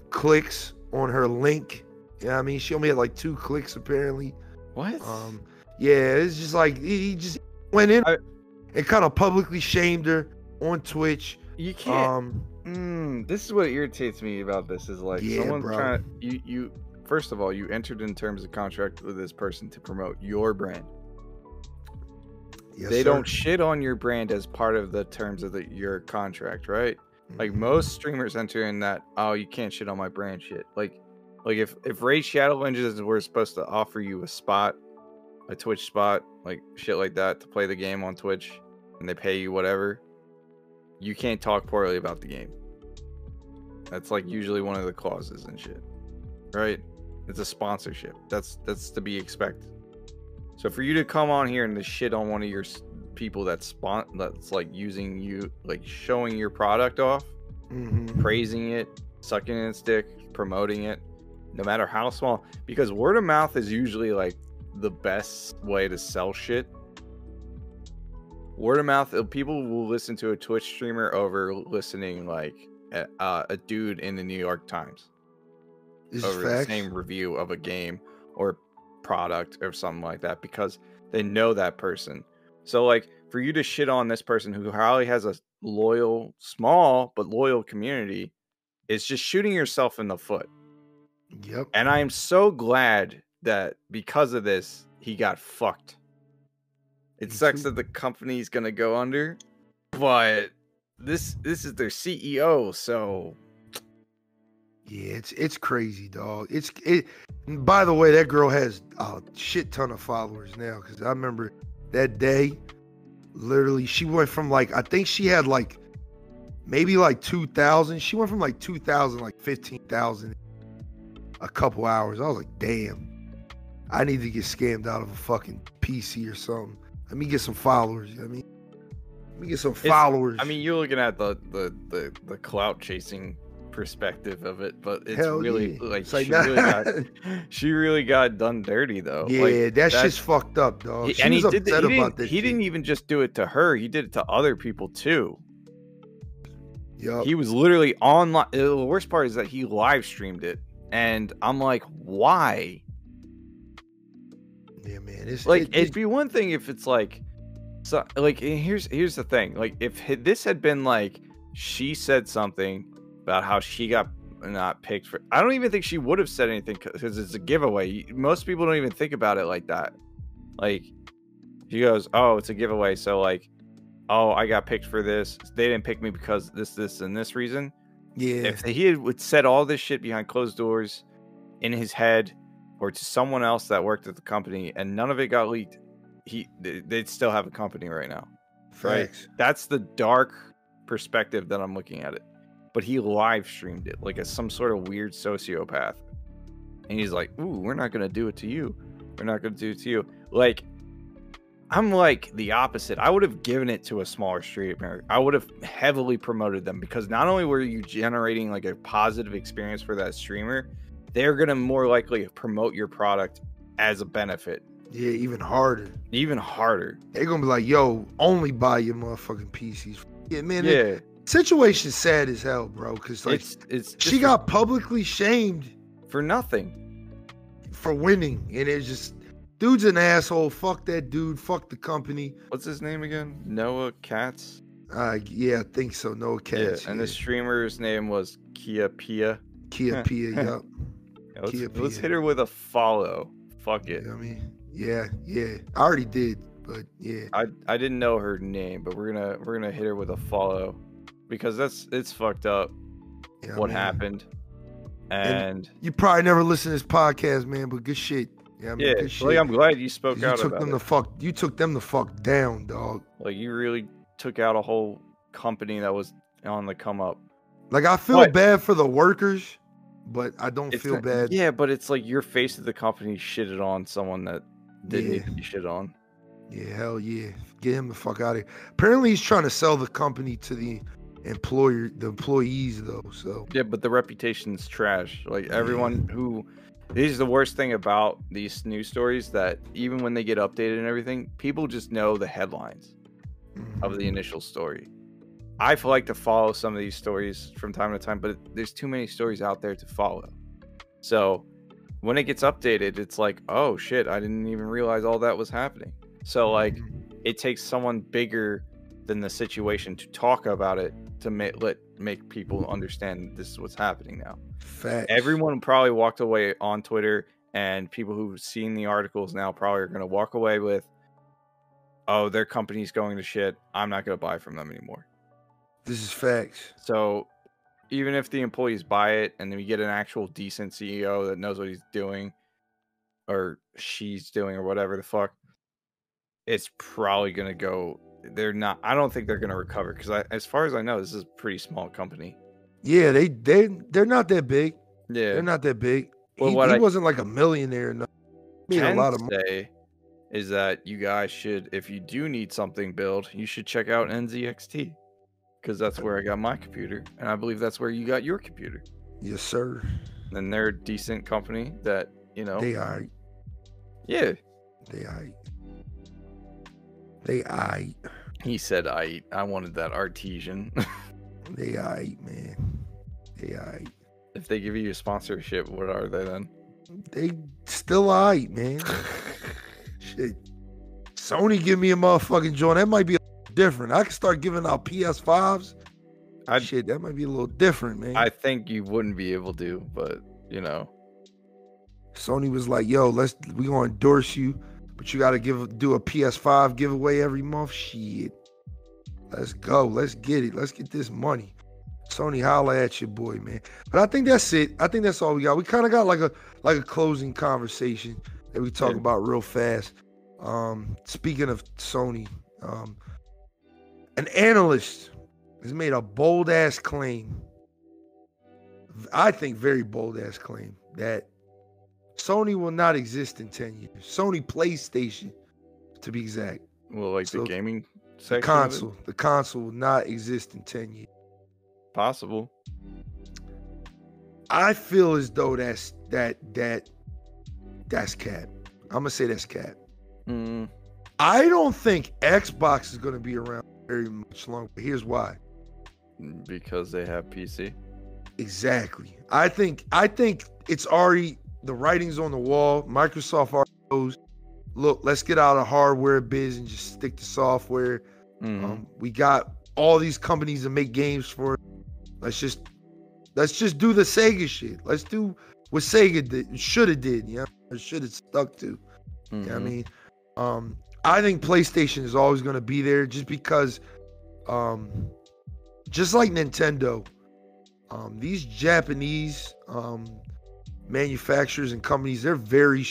clicks on her link. You know what I mean? She only had like 2 clicks apparently. What? Yeah, it's just like he just went in and kind of publicly shamed her on Twitch. You can't. This is what irritates me about this is like someone's trying to, you first of all, you entered in terms of contract with this person to promote your brand. Yes, they don't shit on your brand as part of the terms of your contract, right? Like most streamers enter in that, oh, you can't shit on my brand shit. Like if Raid Shadow Legends were supposed to offer you a Twitch spot, like shit like that to play the game on Twitch, and they pay you whatever, you can't talk poorly about the game. That's like usually one of the clauses and shit, right? It's a sponsorship. That's to be expected. So for you to come on here and to shit on one of your people that's like using you, like showing your product off, praising it, sucking in its dick, promoting it, no matter how small, because word of mouth is usually like the best way to sell shit. Word of mouth, people will listen to a Twitch streamer over listening like a dude in the New York Times over the same review of a game or product or something like that, because they know that person. So like for you to shit on this person who probably has a loyal, small but loyal community is just shooting yourself in the foot. Yep. And I am so glad that because of this, he got fucked. It sucks that the company's gonna go under, but this is their CEO, so yeah, it's crazy, dog. By the way, that girl has a shit ton of followers now, because I remember that day, literally, she went from like, I think she had like maybe like 2,000. She went from like 2,000, like 15,000 a couple hours. I was like, damn, I need to get scammed out of a fucking PC or something. Let me get some followers. I mean, let me get some followers. I mean, you're looking at the clout chasing perspective of it, but it's Hell really yeah. like, It's like she really got done dirty though. Yeah, like, that's just fucked up, dog. He didn't even just do it to her. He did it to other people too. Yep. He was literally online. The worst part is that he live streamed it, and I'm like, why? Yeah, man. It'd be one thing if it's like, so like here's the thing. Like if this had been like she said something about how she got not picked for, I don't even think she would have said anything because it's a giveaway. Most people don't even think about it like that. Like she goes, oh, it's a giveaway, so like, oh, I got picked for this. They didn't pick me because this and this reason. Yeah. If he had said all this shit behind closed doors in his head or to someone else that worked at the company and none of it got leaked, they'd still have a company right now. Right? Facts. That's the dark perspective that I'm looking at it. But he live streamed it like some sort of weird sociopath. And he's like, ooh, we're not going to do it to you. We're not going to do it to you. Like, I'm like the opposite. I would have given it to a smaller streamer. I would have heavily promoted them because not only were you generating like a positive experience for that streamer, they're going to more likely promote your product as a benefit. Yeah, even harder. Even harder. They're going to be like, yo, only buy your motherfucking PCs. Yeah, man. Yeah. Situation's sad as hell, bro, because like she got publicly shamed for nothing, for winning, and it's just, dude's an asshole. Fuck that dude. Fuck the company. What's his name again? Noah Katz. Yeah, I think so. Noah Katz. Yeah, and the streamer's name was Kia Pia. Kia Pia. Yup. Let's hit her with a follow. Fuck it. You know what I mean, yeah. I already did, but yeah. I didn't know her name, but we're gonna hit her with a follow. Because it's fucked up what happened. And you probably never listened to this podcast, man, but good shit. Yeah, good shit. Like, I'm glad you spoke out about it. You took them the fuck down, dog. Like, you really took out a whole company that was on the come up. Like, I feel bad for the workers, but I don't feel bad. Yeah, but it's like your face of the company shitted on someone that didn't need to be shit on. Yeah, hell yeah. Get him the fuck out of here. Apparently, he's trying to sell the company to the employees though, so yeah, but the reputation's trash. Like everyone who, this is the worst thing about these news stories, that even when they get updated and everything, people just know the headlines of the initial story. I like to follow some of these stories from time to time, but there's too many stories out there to follow. So when it gets updated, it's like, oh shit, I didn't even realize all that was happening. So like it takes someone bigger than the situation to talk about it, to make people understand this is what's happening now. Facts. Everyone probably walked away on Twitter, and people who've seen the articles now probably are going to walk away with, oh, their company's going to shit, I'm not going to buy from them anymore. This is facts. So even if the employees buy it and then we get an actual decent CEO that knows what he's doing, or she's doing, or whatever the fuck, it's probably going to go. I don't think they're going to recover, because as far as I know, this is a pretty small company. Yeah, they're not that big. Yeah, they're not that big. Well, he wasn't like a millionaire. No, made a lot of money. Is that you guys should, if you do need something built, you should check out NZXT, because that's where I got my computer, and I believe that's where you got your computer. Yes, sir. And they're a decent company that, you know. They are. Yeah. They are. They aight. He said aight. I wanted that artesian. They aight, man. They aight. If they give you a sponsorship, what are they then? They still aight, man. Shit. Sony give me a motherfucking joint, that might be different. I could start giving out PS5s. Shit, that might be a little different, man. I think you wouldn't be able to, but you know. Sony was like, yo, we gonna endorse you, but you gotta do a PS5 giveaway every month. Shit. Let's go. Let's get it. Let's get this money. Sony, holla at your boy, man. But I think that's it. I think that's all we got. We kind of got like a closing conversation that we talk about real fast. Speaking of Sony, an analyst has made a bold ass claim. I think very bold ass claim that Sony will not exist in 10 years. Sony PlayStation, to be exact. Well, like the gaming section. The console will not exist in 10 years. Possible. I feel as though that's cap. I'm gonna say that's cap. I don't think Xbox is gonna be around very much longer. Here's why. Because they have PC. Exactly. I think it's already, the writing's on the wall. Microsoft already knows, look, let's get out of hardware biz and just stick to software. We got all these companies that make games for it. Let's just do the Sega shit. Let's do what Sega should have did, or should have stuck to. You know what I mean? I think PlayStation is always going to be there just because, just like Nintendo, these Japanese manufacturers and companies, they're very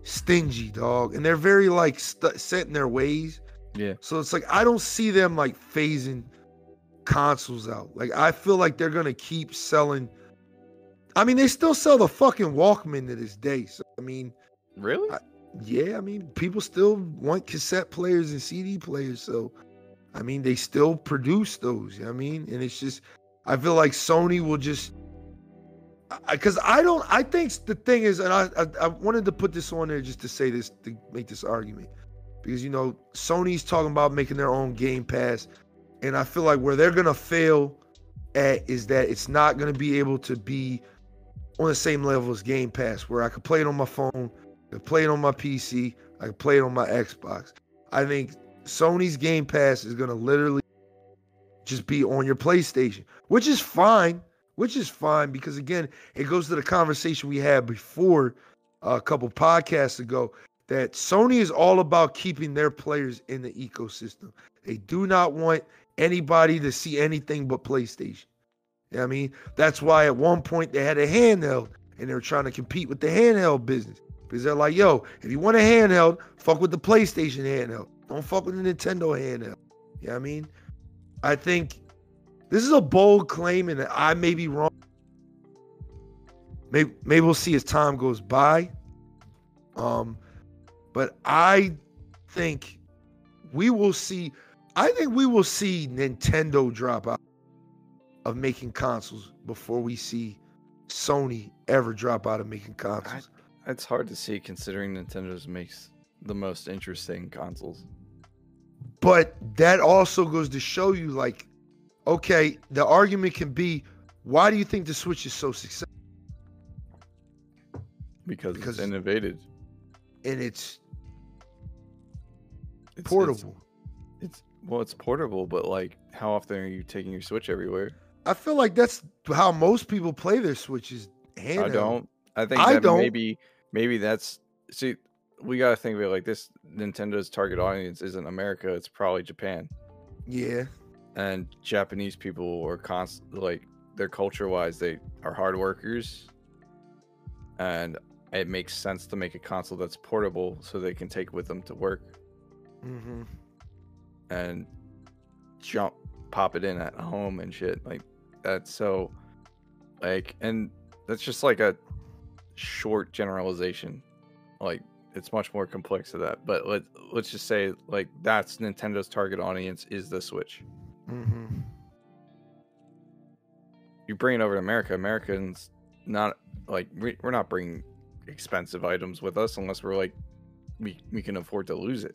stingy, dog, and they're very set in their ways. Yeah. So it's like I don't see them like phasing consoles out. Like I feel like they're gonna keep selling. I mean, they still sell the fucking Walkman to this day. So I mean, really? I mean, people still want cassette players and CD players. So I mean, they still produce those. You know what I mean, and it's just, I feel like Sony will just, because I think the thing is, and I wanted to put this on there just to say this, to make this argument, because Sony's talking about making their own Game Pass. And I feel like where they're going to fail at is that it's not going to be able to be on the same level as Game Pass, where I could play it on my phone, I could play it on my PC, I could play it on my Xbox. I think Sony's Game Pass is going to literally just be on your PlayStation, which is fine because, again, it goes to the conversation we had before a couple podcasts ago, that Sony is all about keeping their players in the ecosystem. They do not want anybody to see anything but PlayStation. You know what I mean? That's why at one point they had a handheld and they were trying to compete with the handheld business. Because they're like, yo, if you want a handheld, fuck with the PlayStation handheld. Don't fuck with the Nintendo handheld. You know what I mean? I think this is a bold claim and I may be wrong. Maybe we'll see as time goes by. But I think we will see Nintendo drop out of making consoles before we see Sony ever drop out of making consoles. It's hard to see considering Nintendo's makes the most interesting consoles. But that also goes to show you, like, okay, the argument can be, why do you think the Switch is so successful? Because it's innovated. And it's portable. It's portable, but like, how often are you taking your Switch everywhere? I feel like that's how most people play their Switches. Handheld. I don't. I think maybe that's, see, we gotta think of it like this. Nintendo's target audience isn't America, it's probably Japan. Yeah. And Japanese people are like, their culture wise, they are hard workers. And it makes sense to make a console that's portable so they can take with them to work. Mm-hmm. And pop it in at home and shit like that. So like, and that's just like a short generalization. Like, it's much more complex than that. But let's just say, like, that's Nintendo's target audience is the Switch. Mm-hmm. You bring it over to America. Americans not like, we're not bringing expensive items with us unless we're like, we can afford to lose it.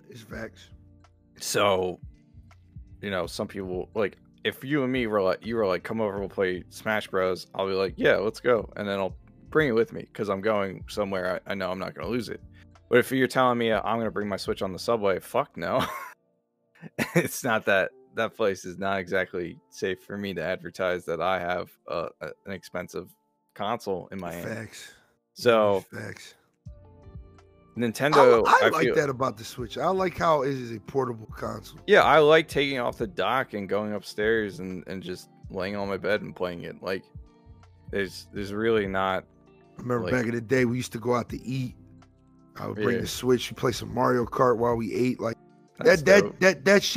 It's facts. So, some people, like, if you and me were like, come over, we'll play Smash Bros. I'll be like, yeah, let's go. And then I'll bring it with me because I'm going somewhere I know I'm not going to lose it. But if you're telling me I'm going to bring my Switch on the subway, fuck no. It's not that place is not exactly safe for me to advertise that I have an expensive console in my hand. Facts. So facts. Nintendo, I like that about the Switch. I like how it is a portable console. Yeah, I like taking off the dock and going upstairs and just laying on my bed and playing it. Like, there's really not. I remember back in the day we used to go out to eat. I would bring the Switch, we play some Mario Kart while we ate. Like that's dope. That's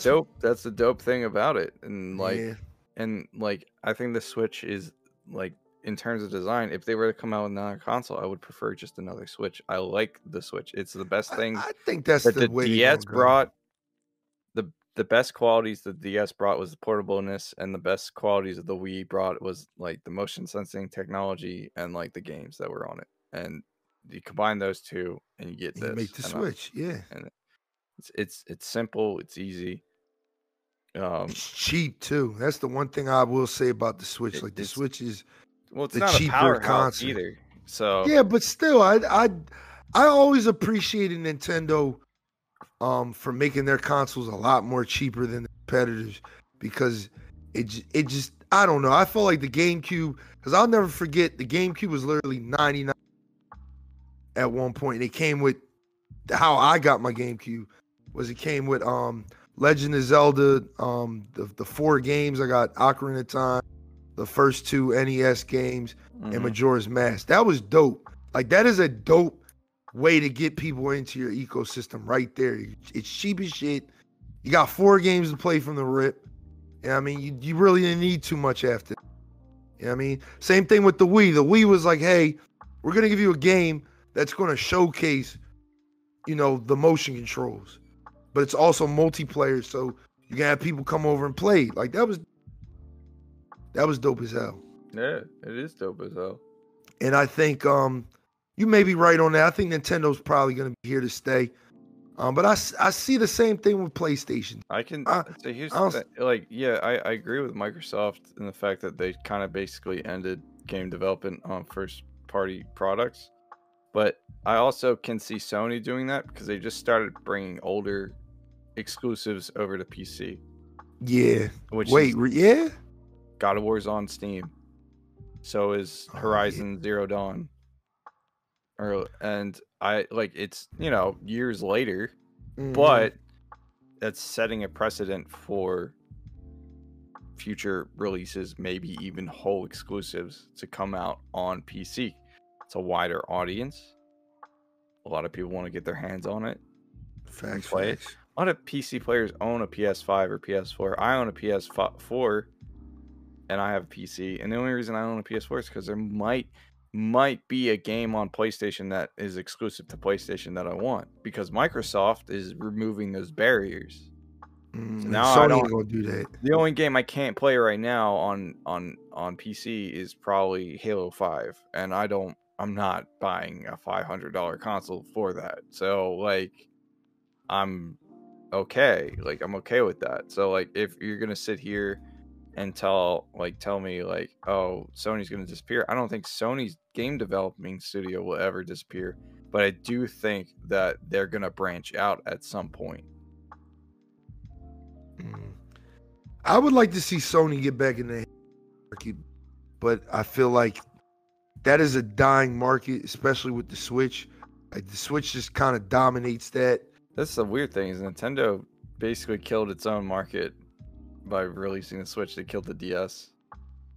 dope. That's the dope thing about it. And like I think the Switch is like, in terms of design, if they were to come out with another console, I would prefer just another Switch. I like the Switch. It's the best thing. I think that's the way DS brought. The best qualities the DS brought was the portableness, and the best qualities of the Wii brought was like the motion sensing technology and like the games that were on it. And you combine those two, and you get this. You make the Switch, And it's simple. It's easy. It's cheap too. That's the one thing I will say about the Switch. Like the Switch is. Well, it's not a powerhouse either. So yeah, but still, I always appreciated Nintendo for making their consoles a lot more cheaper than the competitors, because it just I don't know. I felt like the GameCube, because I'll never forget the GameCube was literally $99 at one point. It came with how I got my GameCube was it came with Legend of Zelda, the 4 games. I got Ocarina of Time, the first 2 NES games, and Majora's Mask. That was dope. Like, that is a dope way to get people into your ecosystem right there. It's cheap as shit. You got 4 games to play from the rip. You know what I mean? You really didn't need too much after. You know what I mean? Same thing with the Wii. The Wii was like, hey, we're going to give you a game that's going to showcase, you know, the motion controls. But it's also multiplayer, so you can have people come over and play. Like, that was dope as hell. Yeah, it is dope as hell. And I think you may be right on that. I think Nintendo's probably going to be here to stay. But I see the same thing with PlayStation. So here's the thing. Like, yeah, I agree with Microsoft in the fact that they kind of basically ended game development on first-party products. But I also can see Sony doing that because they just started bringing older exclusives over to PC. Yeah. Yeah? God of War's on Steam. So is Horizon Zero Dawn. And I like, it's, you know, years later, but that's setting a precedent for future releases, maybe even whole exclusives to come out on PC. It's a wider audience. A lot of people want to get their hands on it. Facts. A lot of PC players own a PS5 or PS4. I own a PS4 and I have a PC. And the only reason I own a PS4 is because there might be a game on PlayStation that is exclusive to PlayStation that I want, because Microsoft is removing those barriers. So now Sony ain't gonna do that. The only game I can't play right now on PC is probably Halo 5, and I'm not buying a $500 console for that. So like, I'm okay. Like, I'm okay with that. So like, if you're gonna sit here and tell me like, oh, Sony's gonna disappear, I don't think Sony's game developing studio will ever disappear, but I do think that they're gonna branch out at some point. I would like to see Sony get back in the market, but I feel like that is a dying market, especially with the Switch. Like, the Switch just kind of dominates that. That's the weird thing, is Nintendo basically killed its own market by releasing the Switch. They killed the DS.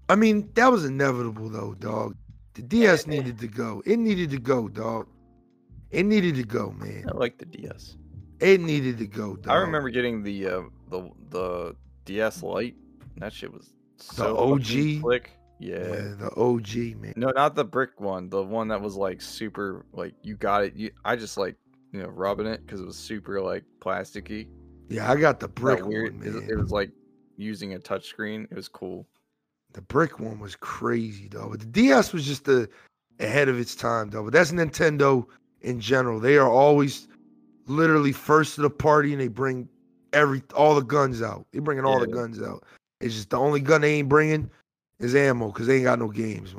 I mean, that was inevitable though, dog. The DS needed to go. It needed to go, dog. It needed to go, man. I like the DS. It needed to go, dog. I remember getting the DS Lite. That shit was so the OG slick. Yeah, the OG, man. No, not the brick one. The one that was like super, like, you got it. I just like, you know, rubbing it because it was super like plasticky. Yeah, I got the brick weird one, man. It was like using a touchscreen. It was cool. The brick one was crazy, though. But the DS was just ahead of its time, though. But that's Nintendo in general. They are always literally first to the party, and they bring all the guns out. They're bringing all the guns out. It's just the only gun they ain't bringing It's ammo because they ain't got no games.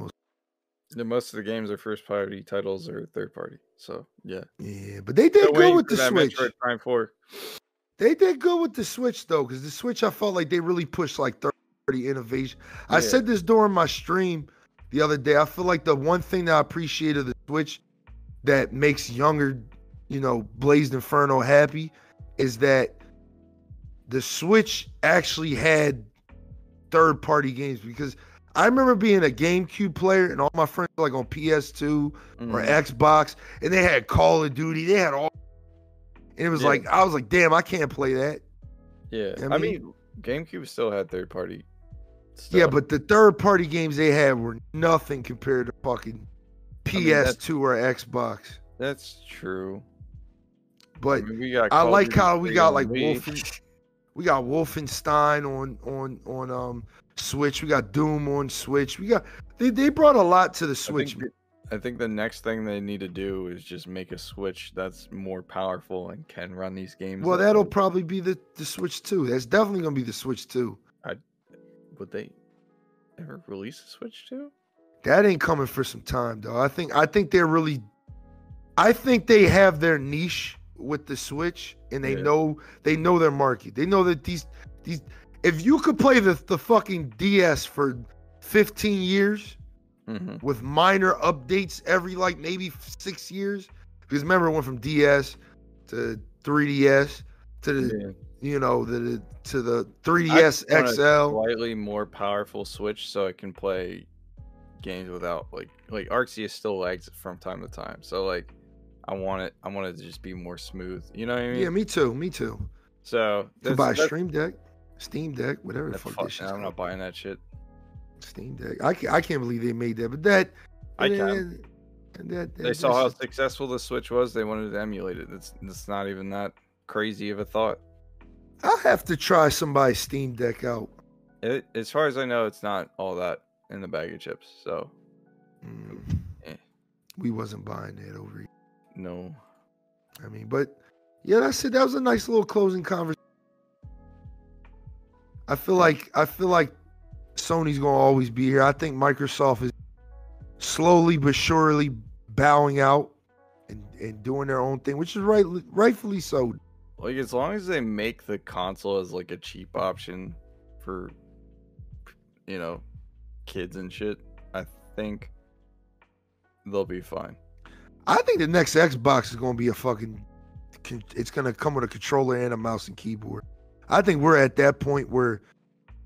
Most of the games are first party titles or third party. So yeah. Yeah, but they did good with the Switch. Metroid Prime 4. They did good with the Switch though, because the Switch I felt like they really pushed like third-party innovation. Yeah. I said this during my stream the other day. I feel like the one thing that I appreciate of the Switch that makes younger, Blazed Inferno happy is that the Switch actually had third-party games, because I remember being a GameCube player and all my friends were like on PS2 or Xbox, and they had Call of Duty. They had all, and it was like, I was like, damn, I can't play that. Yeah, I mean GameCube still had third-party stuff. Yeah, but the third-party games they had were nothing compared to fucking PS2 or Xbox. That's true. But I like how we got like we got Wolfenstein on Switch. We got Doom on Switch. They brought a lot to the Switch. I think the next thing they need to do is just make a Switch that's more powerful and can run these games. Well, that'll probably be the Switch 2. That's definitely gonna be the Switch 2. Would they ever release a Switch 2? That ain't coming for some time though. I think they're really. I think they have their niche with the Switch, and they know their market. They know that these if you could play the fucking DS for 15 years with minor updates every like maybe 6 years, because remember it went from DS to 3DS to the to the 3DS XL. A slightly more powerful Switch so it can play games without like Arceus still lags from time to time. So like I want it to just be more smooth. You know what I mean? Yeah, me too. So you can buy a Steam Deck, whatever the fuck this shit. I'm not buying that shit. Steam Deck. I can't believe they made that, but that I can. They saw how successful the Switch was. They wanted to emulate it. It's not even that crazy of a thought. I'll have to try somebody's Steam Deck out. As far as I know, it's not all that in the bag of chips. So we wasn't buying that over here. No. I mean, but yeah, that's it. That was a nice little closing conversation. I feel like Sony's gonna always be here. I think Microsoft is slowly but surely bowing out and doing their own thing, which is rightfully so. Like, as long as they make the console as like a cheap option for kids and shit, I think they'll be fine. I think the next Xbox is going to be it's going to come with a controller and a mouse and keyboard. I think we're at that point where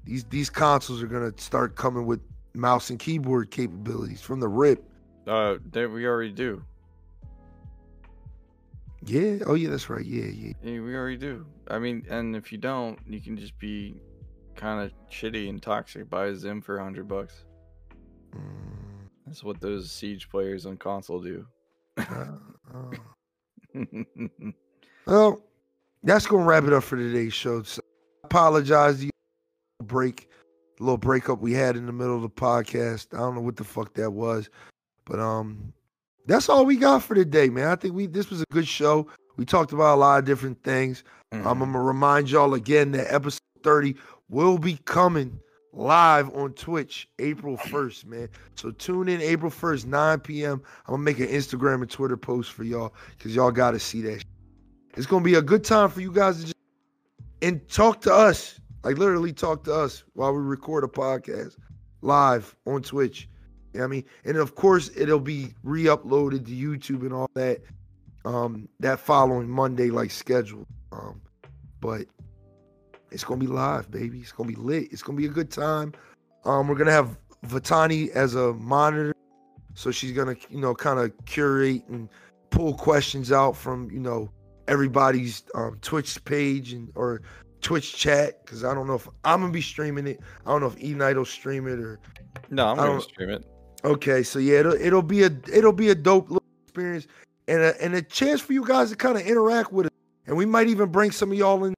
these consoles are going to start coming with mouse and keyboard capabilities from the rip. We already do. Yeah. Oh, yeah, that's right. Yeah, we already do. I mean, and if you don't, you can just be kind of shitty and toxic. Buy a Zim for $100. That's what those Siege players on console do. Well, that's gonna wrap it up for today's show. So I apologize to you for the little breakup we had in the middle of the podcast. I don't know what the fuck that was, but that's all we got for today, man. I think this was a good show. We talked about a lot of different things. I'm gonna remind y'all again that episode 30 will be coming live on Twitch April 1st, man. So tune in April 1st, 9 p.m. I'm going to make an Instagram and Twitter post for y'all because y'all got to see that. It's going to be a good time for you guys to and talk to us. Like, literally talk to us while we record a podcast live on Twitch. You know what I mean? And, of course, it'll be re-uploaded to YouTube and all that that following Monday like scheduled. But it's going to be live, baby. It's going to be lit. It's going to be a good time. We're going to have Vatani as a monitor. So she's going to, kind of curate and pull questions out from, everybody's Twitch page or Twitch chat. Because I don't know if I'm going to be streaming it. I don't know if E-Night will stream it or... No, I'm going to stream it. Okay, so yeah, it'll be a dope little experience and a chance for you guys to kind of interact with us. And we might even bring some of y'all in.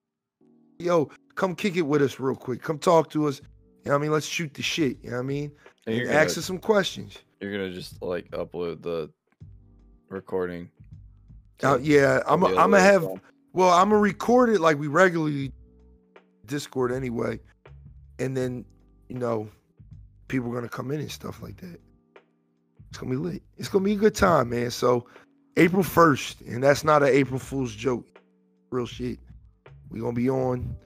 Yo, come kick it with us real quick. Come talk to us. You know what I mean? Let's shoot the shit. You know what I mean? And ask us some questions. You're going to just like upload the recording. Yeah, I'm going to have, well, I'm going to record it like we regularly Discord anyway. And then, people are gonna come in and stuff like that. It's gonna be lit. It's gonna be a good time, man. So April 1st, and that's not an April Fool's joke. Real shit. We're gonna be on.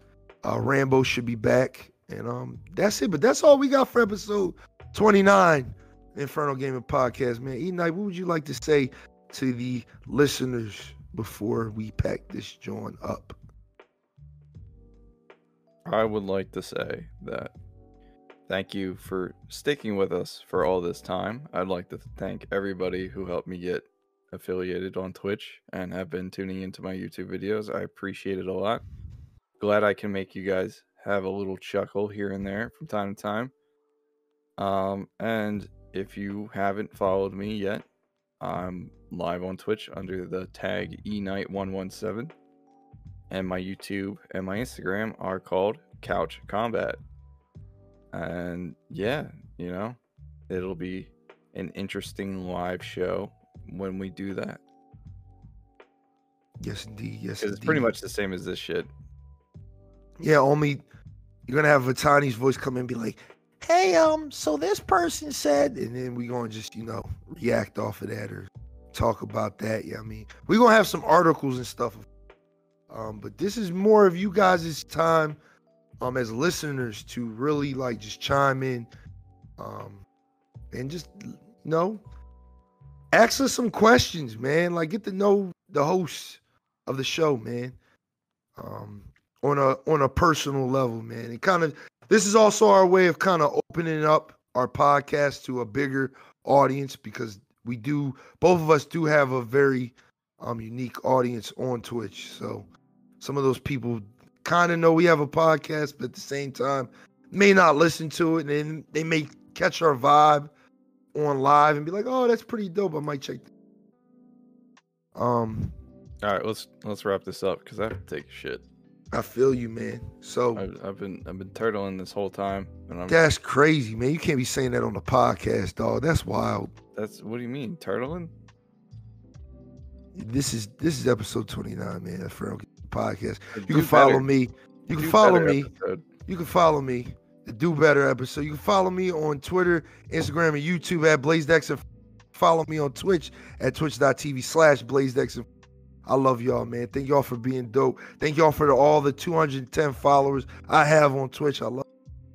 RAMBO should be back. And that's it. But that's all we got for episode 29, Infernal Gaming Podcast, man. E-Night, what would you like to say to the listeners before we pack this joint up? I would like to say that thank you for sticking with us for all this time. I'd like to thank everybody who helped me get affiliated on Twitch and have been tuning into my YouTube videos. I appreciate it a lot. Glad I can make you guys have a little chuckle here and there from time to time. And if you haven't followed me yet, I'm live on Twitch under the tag ENIGHT117. And my YouTube and my Instagram are called Couch Combat. And yeah, you know, it'll be an interesting live show when we do that. Yes, indeed. Yes, it's pretty much the same as this shit. Yeah, only you're gonna have Vatani's voice come in and be like, "Hey, so this person said," and then we gonna just, you know, react off of that or talk about that. Yeah, I mean, we're gonna have some articles and stuff. But this is more of you guys' time, as listeners to really like just chime in, and just, you know, ask us some questions, man. Like, get to know the hosts of the show, man. On a personal level, man. And kind of, this is also our way of kind of opening up our podcast to a bigger audience, because both of us do have a very unique audience on Twitch. So some of those people kind of know we have a podcast, but at the same time may not listen to it, and then they may catch our vibe on live and be like, "Oh, that's pretty dope. I might check." All right, let's wrap this up because I have to take a shit. I feel you, man. So I've been turtling this whole time, and that's crazy, man. You can't be saying that on the podcast, dog. That's wild. What do you mean, turtling? This is episode 29, man. Infernal Podcast. You can follow me. You can follow me. You can follow me. The Do Better episode. You can follow me on Twitter, Instagram, and YouTube at BLAZEDxENFERNO. Follow me on Twitch at twitch.tv/BLAZEDxENFERNO. I love y'all, man. Thank y'all for being dope. Thank y'all for all the 210 followers I have on Twitch. I love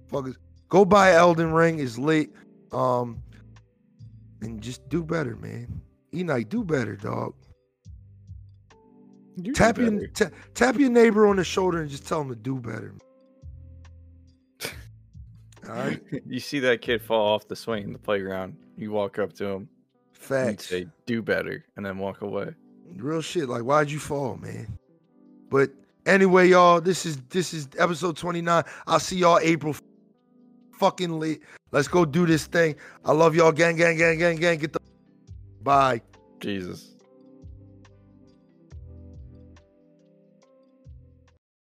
fuckers. Go buy Elden Ring. It's lit. And just do better, man. E-Night, do better, dog. Tap your neighbor on the shoulder and just tell him to do better. All right. You see that kid fall off the swing in the playground. You walk up to him. Facts. Say, do better, and then walk away. Real shit. Like, why'd you fall, man? But anyway, y'all, this is episode 29. I'll see y'all April fucking lit. Let's go do this thing. I love y'all. Gang. Get the bye. Jesus.